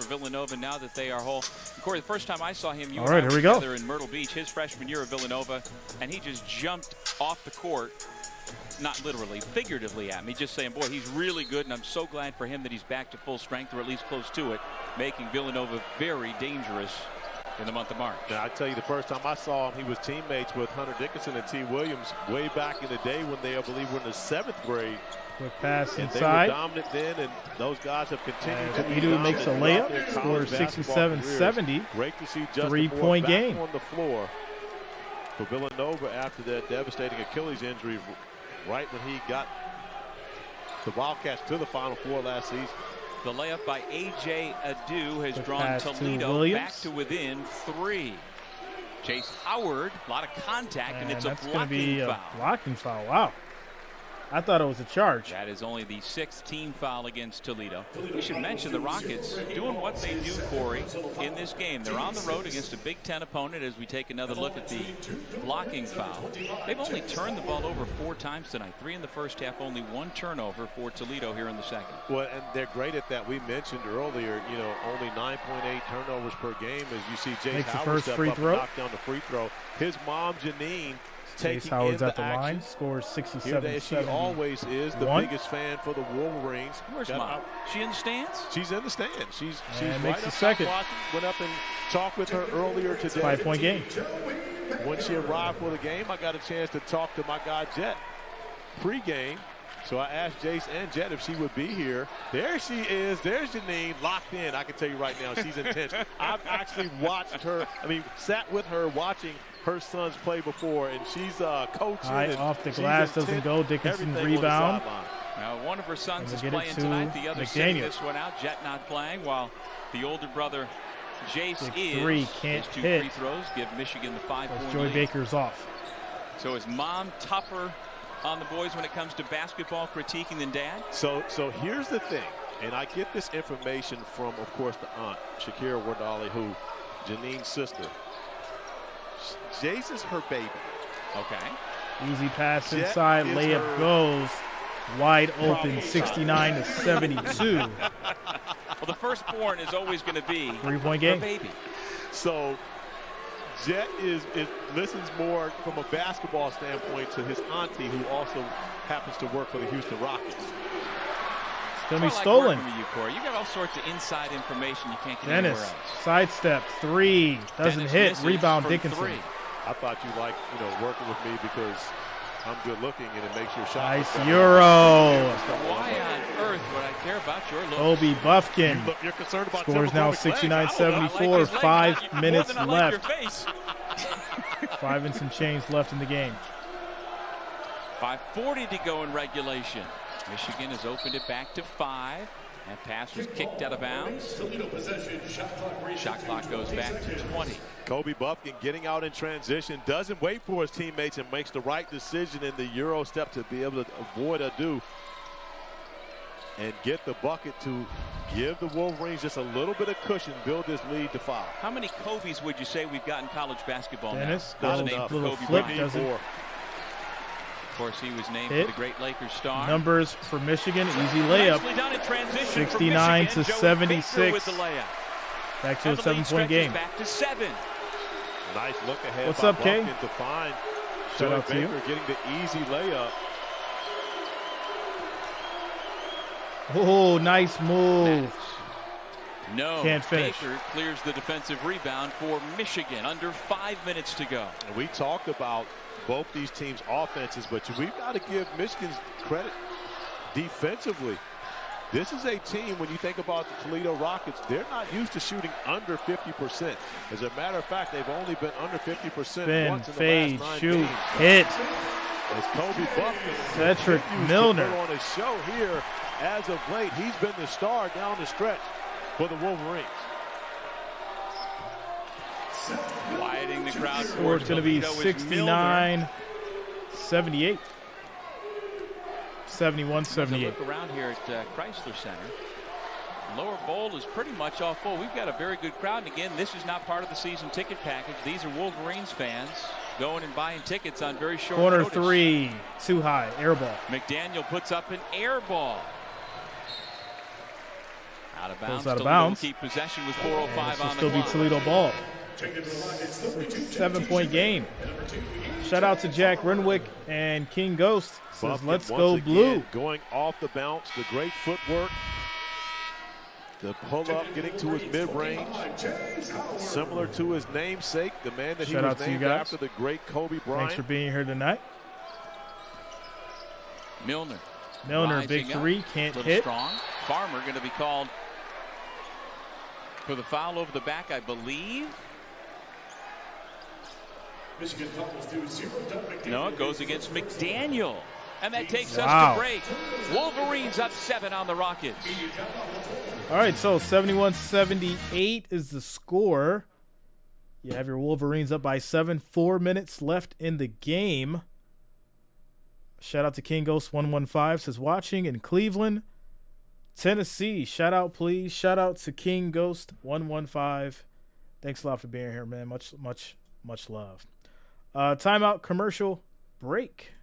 Villanova now that they are whole. Corey, the first time I saw him, you and I were together in Myrtle Beach, his freshman year at Villanova, and he just jumped off the court, not literally, figuratively at me, just saying, boy, he's really good, and I'm so glad for him that he's back to full strength, or at least close to it, making Villanova very dangerous in the month of March. Now, I tell you, the first time I saw him, he was teammates with Hunter Dickinson and T. Williams way back in the day when they, I believe, were in the 7th grade. Quick pass and inside. They were dominant then, and those guys have continued to be Edu dominant. makes a layup, scores 67-70. Great to see Justin 3-point Moore back game on the floor for Villanova after that devastating Achilles injury right when he got the Wildcats to the Final Four last season. The layup by RayJ Dennis has drawn Toledo back to within 3. Chase Howard, a lot of contact, and it's a that's going to blocking be a foul. blocking foul. Wow. I thought it was a charge. That is only the 6th team foul against Toledo. We should mention the Rockets doing what they do, Corey, in this game. They're on the road against a Big Ten opponent as we take another look at the blocking foul. They've only turned the ball over 4 times tonight. 3 in the first half, only 1 turnover for Toledo here in the second. Well, and they're great at that. We mentioned earlier, you know, only 9.8 turnovers per game as you see Chase Howard step up and knock down the free throw. His mom, Janine, Chase Howard's at the line, scores 67. She always is the biggest fan for the Wolverines. Where's Mom? She in the stands? She's in the stands. She's makes right the up second. watching. Went up and talked with her earlier today. 5-point game. When she arrived for the game, I got a chance to talk to my guy Jet pre-game. So I asked Jace and Jet if she would be here. There she is. There's Janine locked in. I can tell you right now, she's intense. I've actually watched her. Sat with her watching her sons play before, and she's coaching. High off the glass, doesn't go. Dickinson rebound. Now one of her sons is playing tonight. The other sitting this one out. Jet not playing, while the older brother Jace is. 3 can't his 2 hit. free throws give Michigan the 5-point Joy lead. Baker's off. So is Mom tougher on the boys when it comes to basketball critiquing than Dad? So here's the thing, and I get this information from, of course, the aunt, Shakira Wardali, who Janine's sister. Jace is her baby. Okay. Easy pass inside, layup goes. Wide open, 69-72. Well, the firstborn is always going to be 3-point game. her baby. So Jet is listens more from a basketball standpoint to his auntie, who also happens to work for the Houston Rockets. It's going to be Like stolen. working with you, Corey. You got all sorts of inside information you can't get Dennis, anywhere else. sidestep, 3, doesn't Dennis hit, misses rebound from Dickinson. 3. I thought you liked, working with me because I'm good looking and it makes your shot. Nice Euro. Why on earth would I care about your look? Kobe Buffkin You're concerned about scores now 69-74, 5 minutes left. 5 and some change left in the game. 5:40 to go in regulation. Michigan has opened it back to 5. That pass was kicked out of bounds. Shot clock goes back to 20. Kobe Buffkin getting out in transition, doesn't wait for his teammates and makes the right decision in the Euro step to be able to avoid a do and get the bucket to give the Wolverines just a little bit of cushion, build this lead to 5. How many Kobe's would you say we've got in college basketball Dennis, now? Not Named enough. little Kobe flip Bryant. doesn't. Of course, he was named Hit. for the great Lakers star. Numbers for Michigan, easy layup. Nicely done in transition 69 from to Michigan. Joe 76. Baker with the layup. Back to a And the lead 7-point stretches game. Back to 7. Nice look ahead. What's by up, Kay? Buffkin to find Shout Joey out to you. Baker getting the easy layup. Oh, nice move. No, Can't finish. Baker clears the defensive rebound for Michigan. Under 5 minutes to go. And we talked about both these teams' offenses, but we've got to give Michigan's credit defensively. This is a team, when you think about the Toledo Rockets, they're not used to shooting under 50%. As a matter of fact, they've only been under 50% Spin, once in fade, the last 9 shoot, games. hit. As Kobe Buffkin Setric continues to Millner. put on a show here as of late. He's been the star down the stretch for the Wolverines. Quieting the crowd. Score is going to be 69-78. 71-78. Look around here at Crisler Center. Lower bowl is pretty much all full. We've got a very good crowd. And again, this is not part of the season ticket package. These are Wolverines fans going and buying tickets on very short Corner notice. 3, too high, air ball. McDaniel puts up an air ball. Out of bounds. Goes out of Toledo bounds. will keep possession with 4:05 This will on the still be clock. Toledo ball. 7-point game. Shout out to Jack Renwick and King Ghost. Says, Buffkin let's once go again blue. Going off the bounce, the great footwork, the pull-up, getting to his mid-range, similar to his namesake, the man that Shout he out was to you named guys. after, the great Kobe Bryant. Thanks for being here tonight. Milner. Milner, big rising up. 3, can't Little hit. strong. Farmer going to be called for the foul over the back, I believe. Michigan follows through 0 down McDaniel. No, it goes against McDaniel. And that takes Wow. us to break. Wolverines up 7 on the Rockets. All right, so 71-78 is the score. You have your Wolverines up by 7. 4 minutes left in the game. Shout out to King Ghost 115 says watching in Cleveland, Tennessee. Shout out, please. Shout out to King Ghost 115. Thanks a lot for being here, man. Much love. Timeout, commercial break.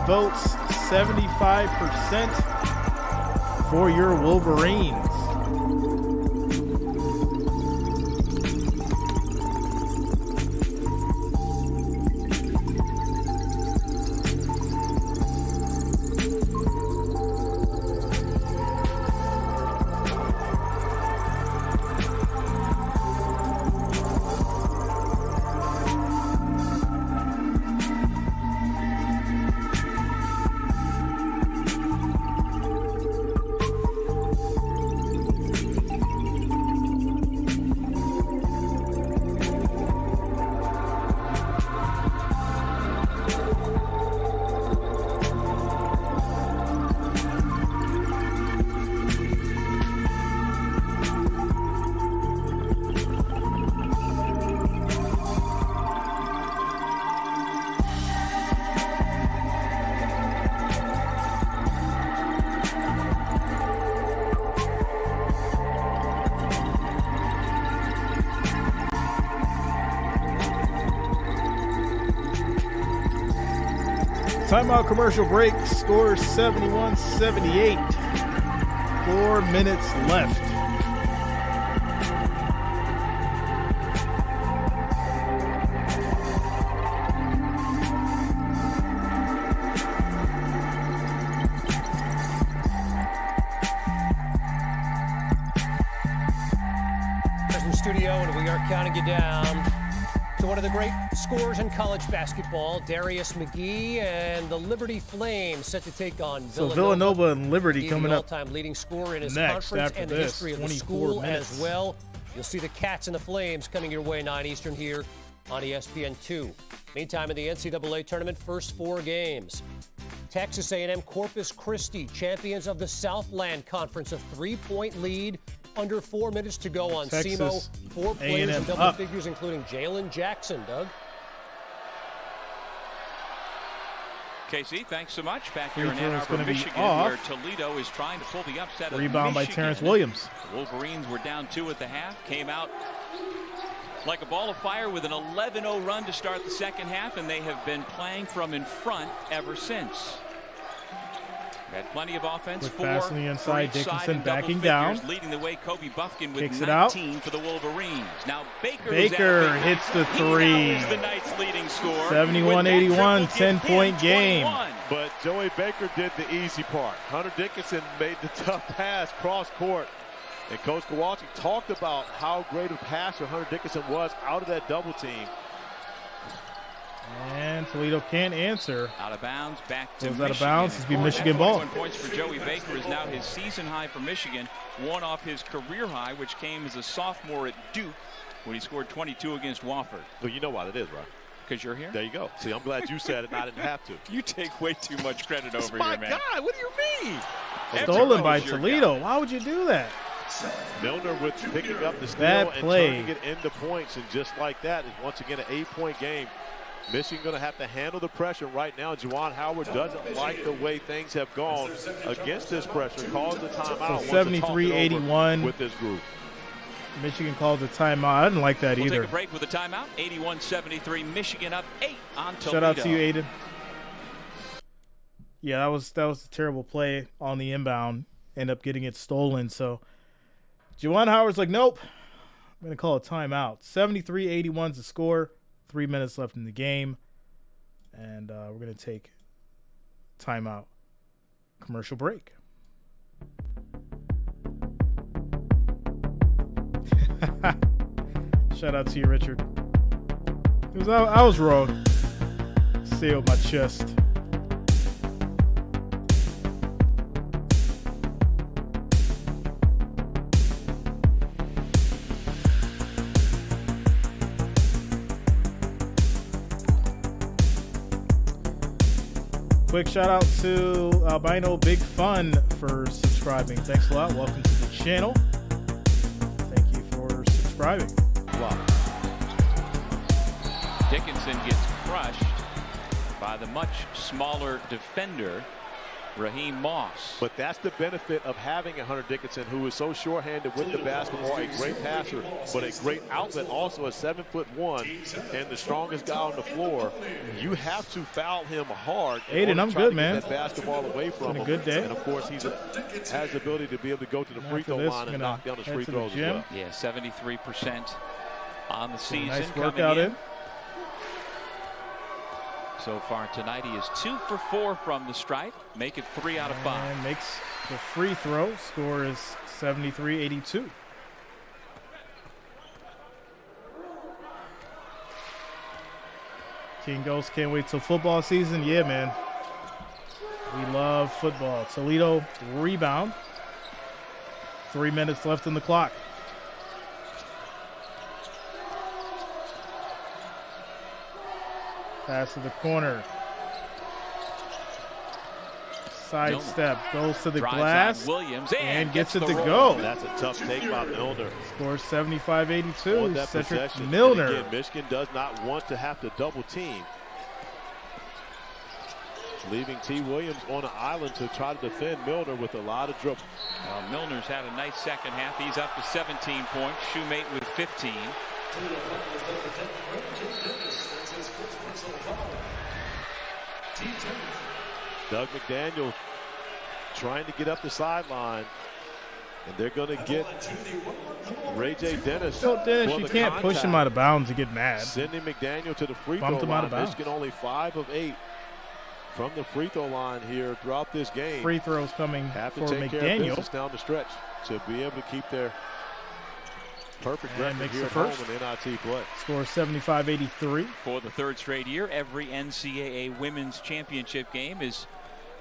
Votes, 75% for your Wolverines. Timeout, commercial break. Score 71-78. 4 minutes left. In studio, and we are counting you down to one of the great scorers in college basketball, Darius McGee and the Liberty Flames set to take on Villanova. So Villanova and Liberty coming up all-time leading scorer in his next conference after and the this, history of the 24 school minutes. as well. You'll see the Cats and the Flames coming your way 9 Eastern here on ESPN2. Meantime, in the NCAA tournament, first 4 games. Texas A&M Corpus Christi, champions of the Southland Conference, a 3-point lead. Under 4 minutes to go on Texas SEMO. 4 players A&M in double up. figures, including Jalen Jackson, Doug. Casey, thanks so much. Back here in Free Ann throw is Arbor, gonna be Michigan, off. where Toledo is trying to pull the upset of Rebound by Michigan. Terrence Williams. The Wolverines were down 2 at the half, came out like a ball of fire with an 11-0 run to start the second half, and they have been playing from in front ever since. Had plenty of offense. Quick 4 pass on the inside, for each side Dickinson in double backing figures, down. leading the way. Kobe Buffkin with Kicks it out. 19 for the Wolverines. Now Baker Hits the three. He now is the Knights' leading scorer. 71-81, 10-point game. 21. But Joey Baker did the easy part. Hunter Dickinson made the tough pass cross court. And Coach Kowalski talked about how great a passer Hunter Dickinson was out of that double team. And Toledo can't answer. Out of bounds, back to Goes Michigan. out of bounds. It's be Michigan ball. 21 points for Joey Baker is now his season high for Michigan. One off his career high, which came as a sophomore at Duke when he scored 22 against Wofford. Well, you know why that is, right? Because you're here? There you go. See, I'm glad you said it and I didn't have to. You take way too much credit It's over my here, man. guy. What do you mean? Stolen by Everybody's your Toledo. guy. Why would you do that? Milner with picking up the steal Bad and play. turning it into points. And just like that is once again an 8-point game. Michigan going to have to handle the pressure right now. Juwan Howard doesn't like the way things have gone against this pressure. Calls the timeout. So 73-81 with this group. Michigan calls a timeout. I didn't like that We'll either. take a break with a timeout. 81-73. Michigan up 8 on Toledo. Shout out to you, Aiden. Yeah, that was a terrible play on the inbound. End up getting it stolen. So Juwan Howard's like, nope. I'm going to call a timeout. 73-81 is the score. 3 minutes left in the game. And we're going to take timeout. Commercial break. Shout out to you, Richard. I was wrong. Sealed my chest. Quick shout out to Albino Big Fun for subscribing. Thanks a lot. Welcome to the channel. Thank you for subscribing. Wow. Dickinson gets crushed by the much smaller defender, Raheem Moss. But that's the benefit of having a Hunter Dickinson who is so short-handed with the basketball, a great passer, but a great outlet, also a 7'1" and the strongest guy on the floor. You have to foul him hard. Aiden, I'm good, man. Get that basketball away from him. A good day. And of course, has the ability to be able to go to the free throw line and knock down his free throws as well. Yeah, 73% on the season. Nice workout in. So far tonight, he is 2 for 4 from the stripe. Make it 3 out of 5. And makes the free throw. Score is 73-82. King Ghost can't wait till football season. Yeah, man. We love football. Toledo rebound. 3 minutes left on the clock. Pass to the corner. Side step. Goes to the glass. Williams and gets it to go. That's a tough take by Milner. Scores 75-82. Setric Millner. Millner. Again, Michigan does not want to have to double team. Leaving T. Williams on an island to try to defend Milner with a lot of dribble. Milner's had a nice second half. He's up to 17 points. Shoemate with 15. Doug McDaniel trying to get up the sideline, and they're going to get RayJ Dennis. So Dennis, you can't push him out of bounds and get mad. Sending McDaniel to the free throw line. Michigan only 5 of 8 from the free throw line here throughout this game. Free throws coming have to for take care of McDaniel business down the stretch to be able to keep their perfect record here at home in NIT play. Score 75-83. For the 3rd straight year, every NCAA women's championship game is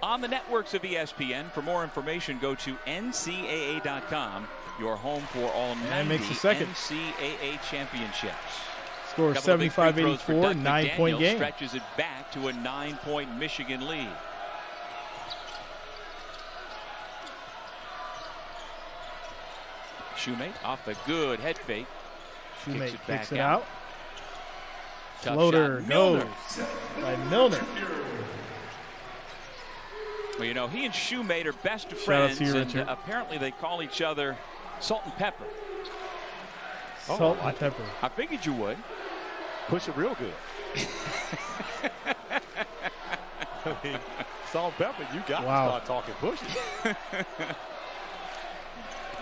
on the networks of ESPN. For more information, go to ncaa.com, your home for all 90 NCAA championships. Score 75-84, 9-point game. Stretches it back to a 9-point Michigan lead. Shoemate off the good head fake. Shoemate kicks it out. Floater goes by Milner. Well, you know, he and Shoemate are best of friends, and apparently they call each other Salt and Pepper. Salt and Pepper. I figured you would. Push it real good. I mean, Salt and Pepper, you got to start talking pushing.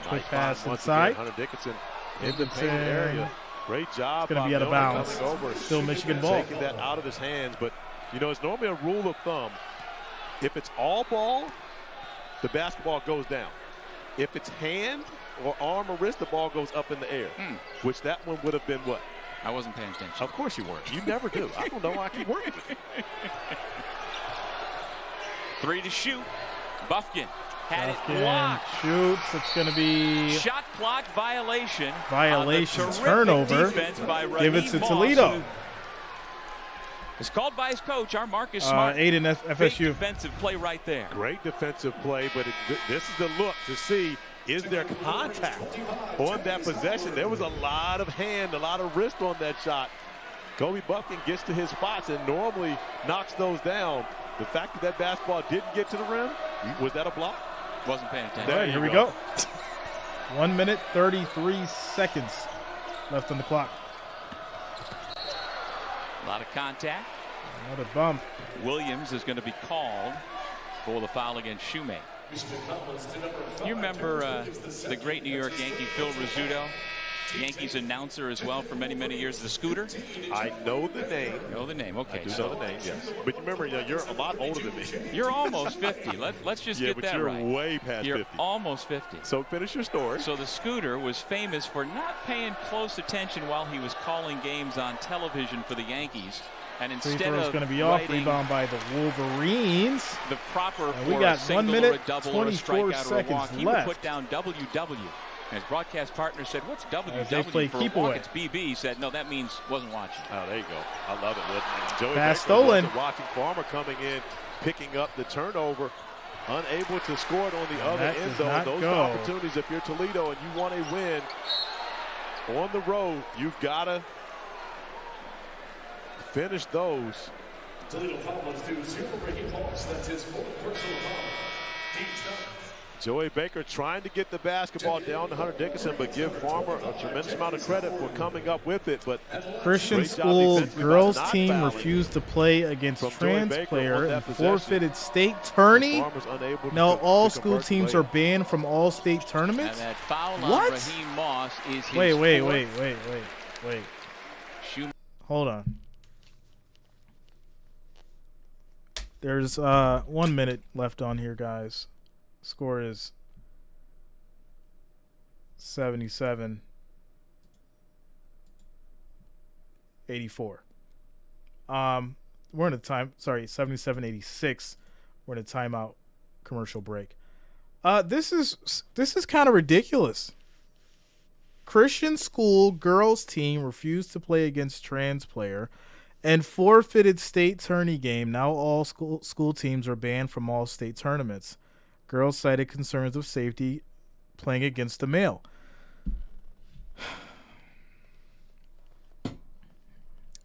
Quick pass inside. Hunter Dickinson in the paint area. Great job. It's going to be out of bounds. Still Michigan ball. Taking that out of his hands, but you know, it's normally a rule of thumb. If it's all ball, the basketball goes down. If it's hand or arm or wrist, the ball goes up in the air. Which that one would have been what? I wasn't paying attention. Of course you weren't. You never do. I don't know why I keep working. 3 to shoot. Buffkin had it blocked. Shoots. It's going to be shot clock violation. Turnover. Give it to Toledo. It's called by his coach, our Marcus Smart. Aiden, FSU. Big defensive play right there. Great defensive play, but this is the look to see, is there contact on that possession? There was a lot of hand, a lot of wrist on that shot. Kobe Buffkin gets to his spots and normally knocks those down. The fact that that basketball didn't get to the rim, was that a block? Wasn't paying attention. All right, here we go. 1 minute, 33 seconds left on the clock. A lot of contact. Another bump. Williams is going to be called for the foul against Shoemate. You remember the great New York Yankee Phil Rizzuto? Yankees announcer as well for many, many years. The Scooter? I know the name. You know the name, okay. I do know the name, yes. But remember, you're a lot older than me. You're almost 50. Let's just get that right. Yeah, but you're way past 50. You're almost 50. So finish your story. So the Scooter was famous for not paying close attention while he was calling games on television for the Yankees. And instead of going to be off, rebound by the Wolverines. The proper we for got a single 1 minute, or a double 24 or a strikeout or a walk, seconds he would left. put down WW. And his broadcast partner said, "What's WW they play for keep a walk? away. It's BB." He said, "No, that means wasn't watching." Oh, there you go. I love it. Joey Pass Baker stolen. wasn't watching. Farmer coming in, picking up the turnover. Unable to score it on the other end zone. Those opportunities, if you're Toledo and you want a win on the road, you've got to finish those. Toledo foul is due 0 breaking balls. That's his 4th personal foul. Team's done. Joey Baker trying to get the basketball down to Hunter Dickinson, but give Farmer a tremendous amount of credit for coming up with it. But Christian school girls team refused to play against trans player and forfeited state tourney. No, all school teams are banned from all state tournaments. And that foul on What? Raheem Moss is his Wait. Hold on. There's 1 minute left on here, guys. Score is 77-84. We're in a time. Sorry, 77-86. We're in a timeout commercial break. This is kind of ridiculous. Christian school girls team refused to play against trans player and forfeited state tourney game. Now all school teams are banned from all state tournaments. Girls cited concerns of safety playing against a male.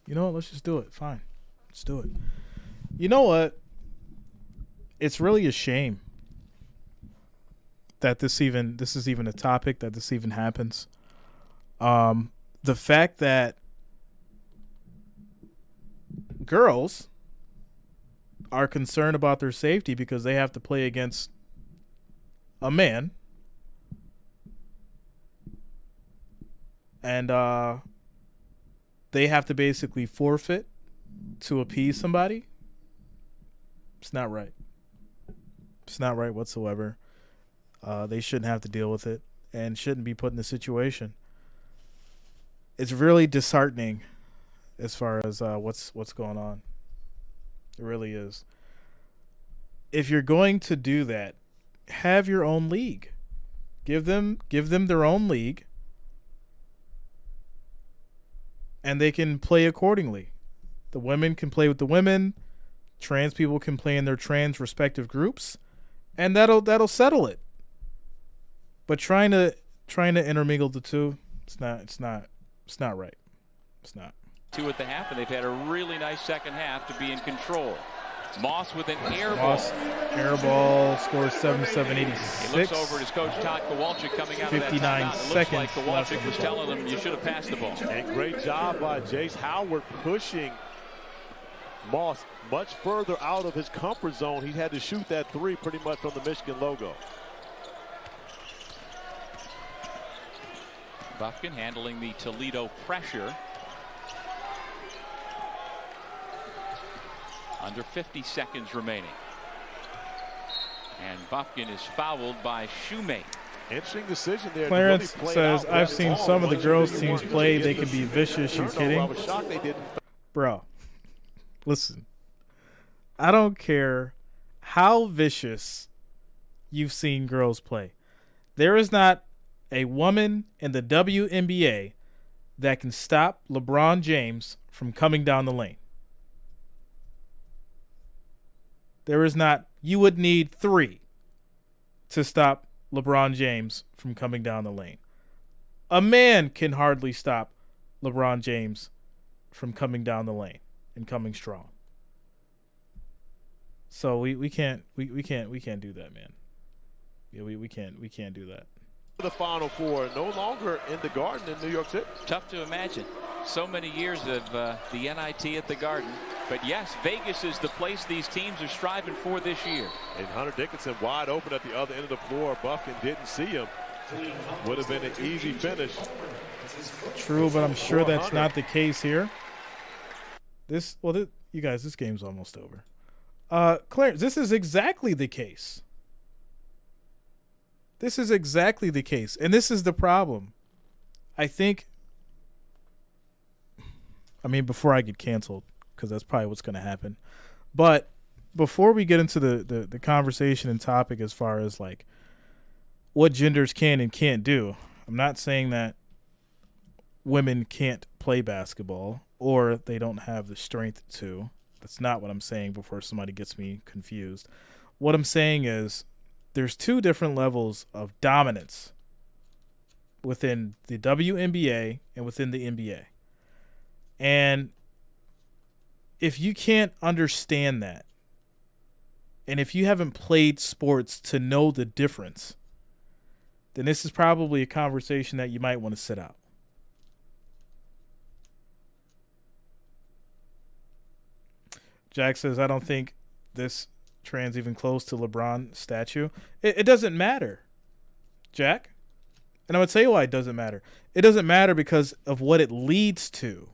You know what? Let's just do it. Fine. Let's do it. You know what? It's really a shame that this is even a topic, that this even happens. The fact that girls are concerned about their safety because they have to play against a man, and they have to basically forfeit to appease somebody. It's not right. It's not right whatsoever. They shouldn't have to deal with it and shouldn't be put in this situation. It's really disheartening as far as what's going on. It really is. If you're going to do that, have your own league. Give them their own league, and they can play accordingly. The women can play with the women, trans people can play in their trans respective groups, and that'll settle it. But trying to intermingle the two, it's not right. It's not. 2 at the half, and they've had a really nice second half to be in control. Moss with an air ball scores 77-86. He looks over at his coach Todd Kowalczyk coming out of that 59 timeout. It looks seconds like Kowalczyk was telling him you should have passed the ball. And great job by Jace Howard pushing Moss much further out of his comfort zone. He had to shoot that 3 pretty much from the Michigan logo. Bufkin handling the Toledo pressure. Under 50 seconds remaining. And Bufkin is fouled by Shoemate. Interesting decision there. Clarence says, I've seen some of the girls' teams play. They can be vicious. You kidding? I was shocked they didn't. Bro, listen. I don't care how vicious you've seen girls play. There is not a woman in the WNBA that can stop LeBron James from coming down the lane. There is not. You would need 3 to stop LeBron James from coming down the lane. A man can hardly stop LeBron James from coming down the lane and coming strong. So we can't do that, man. Yeah, we can't do that. The Final Four, no longer in the Garden in New York City. Tough to imagine. So many years of the NIT at the Garden. But yes, Vegas is the place these teams are striving for this year. And Hunter Dickinson wide open at the other end of the floor. Bufkin didn't see him. Would have been an easy finish. That's his first True, but I'm sure that's 400. not the case here. You guys, this game's almost over. Clarence, this is exactly the case. This is exactly the case. And this is the problem. I think, before I get canceled, because that's probably what's going to happen. But before we get into the conversation and topic as far as like what genders can and can't do, I'm not saying that women can't play basketball or they don't have the strength to. That's not what I'm saying before somebody gets me confused. What I'm saying is there's two different levels of dominance within the WNBA and within the NBA. And if you can't understand that, and if you haven't played sports to know the difference, then this is probably a conversation that you might want to sit out. Jack says, I don't think this trans even close to LeBron statue. It doesn't matter, Jack. And I'm going to tell you why it doesn't matter. It doesn't matter because of what it leads to,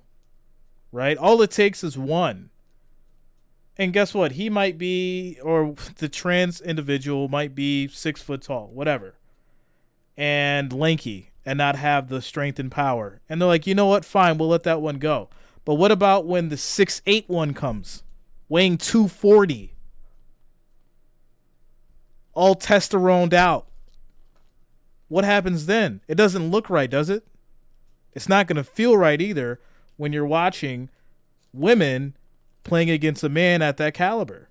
right? All it takes is one. And guess what? He might be, or the trans individual might be 6 foot tall, whatever, and lanky and not have the strength and power. And they're like, you know what? Fine, we'll let that one go. But what about when the 6'8" one comes? Weighing 240, all testosteroned out. What happens then? It doesn't look right, does it? It's not going to feel right either when you're watching women playing against a man at that caliber.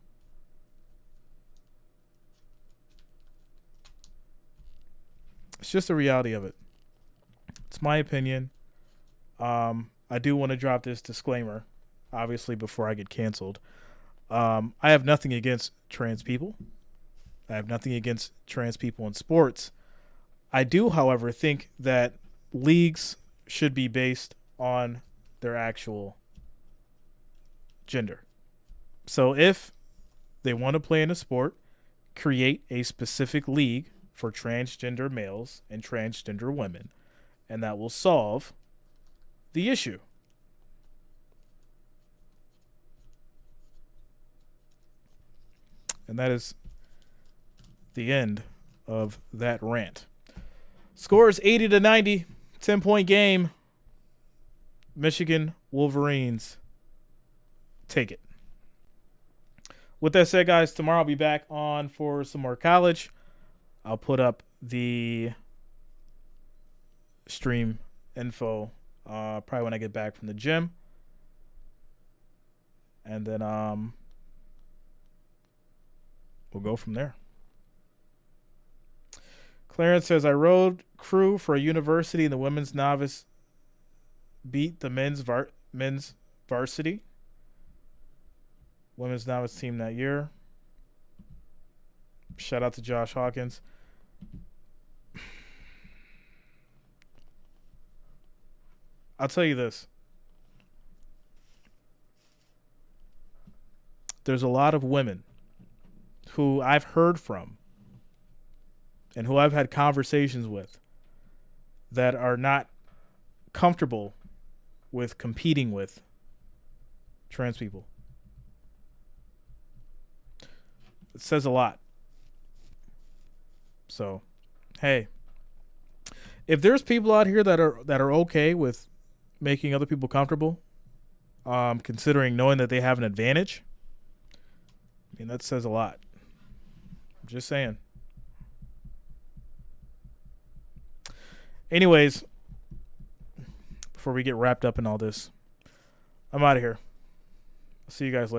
It's just the reality of it. It's my opinion. I do want to drop this disclaimer, obviously, before I get canceled. I have nothing against trans people. I have nothing against trans people in sports. I do, however, think that leagues should be based on their actual gender. So if they want to play in a sport, create a specific league for transgender males and transgender women, and that will solve the issue. And that is the end of that rant. Scores 80-90, 10-point game. Michigan Wolverines take it. With that said, guys, tomorrow I'll be back on for some more college. I'll put up the stream info probably when I get back from the gym. And then we'll go from there. Clarence says, I rode crew for a university and the women's novice beat the men's varsity. Women's novice team that year. Shout out to Josh Hawkins. I'll tell you this. There's a lot of women who I've heard from and who I've had conversations with that are not comfortable with competing with trans people. It says a lot. So, hey, if there's people out here that are okay with making other people comfortable, considering knowing that they have an advantage, I mean, that says a lot. I'm just saying. Anyways, before we get wrapped up in all this, I'm out of here. I'll see you guys later.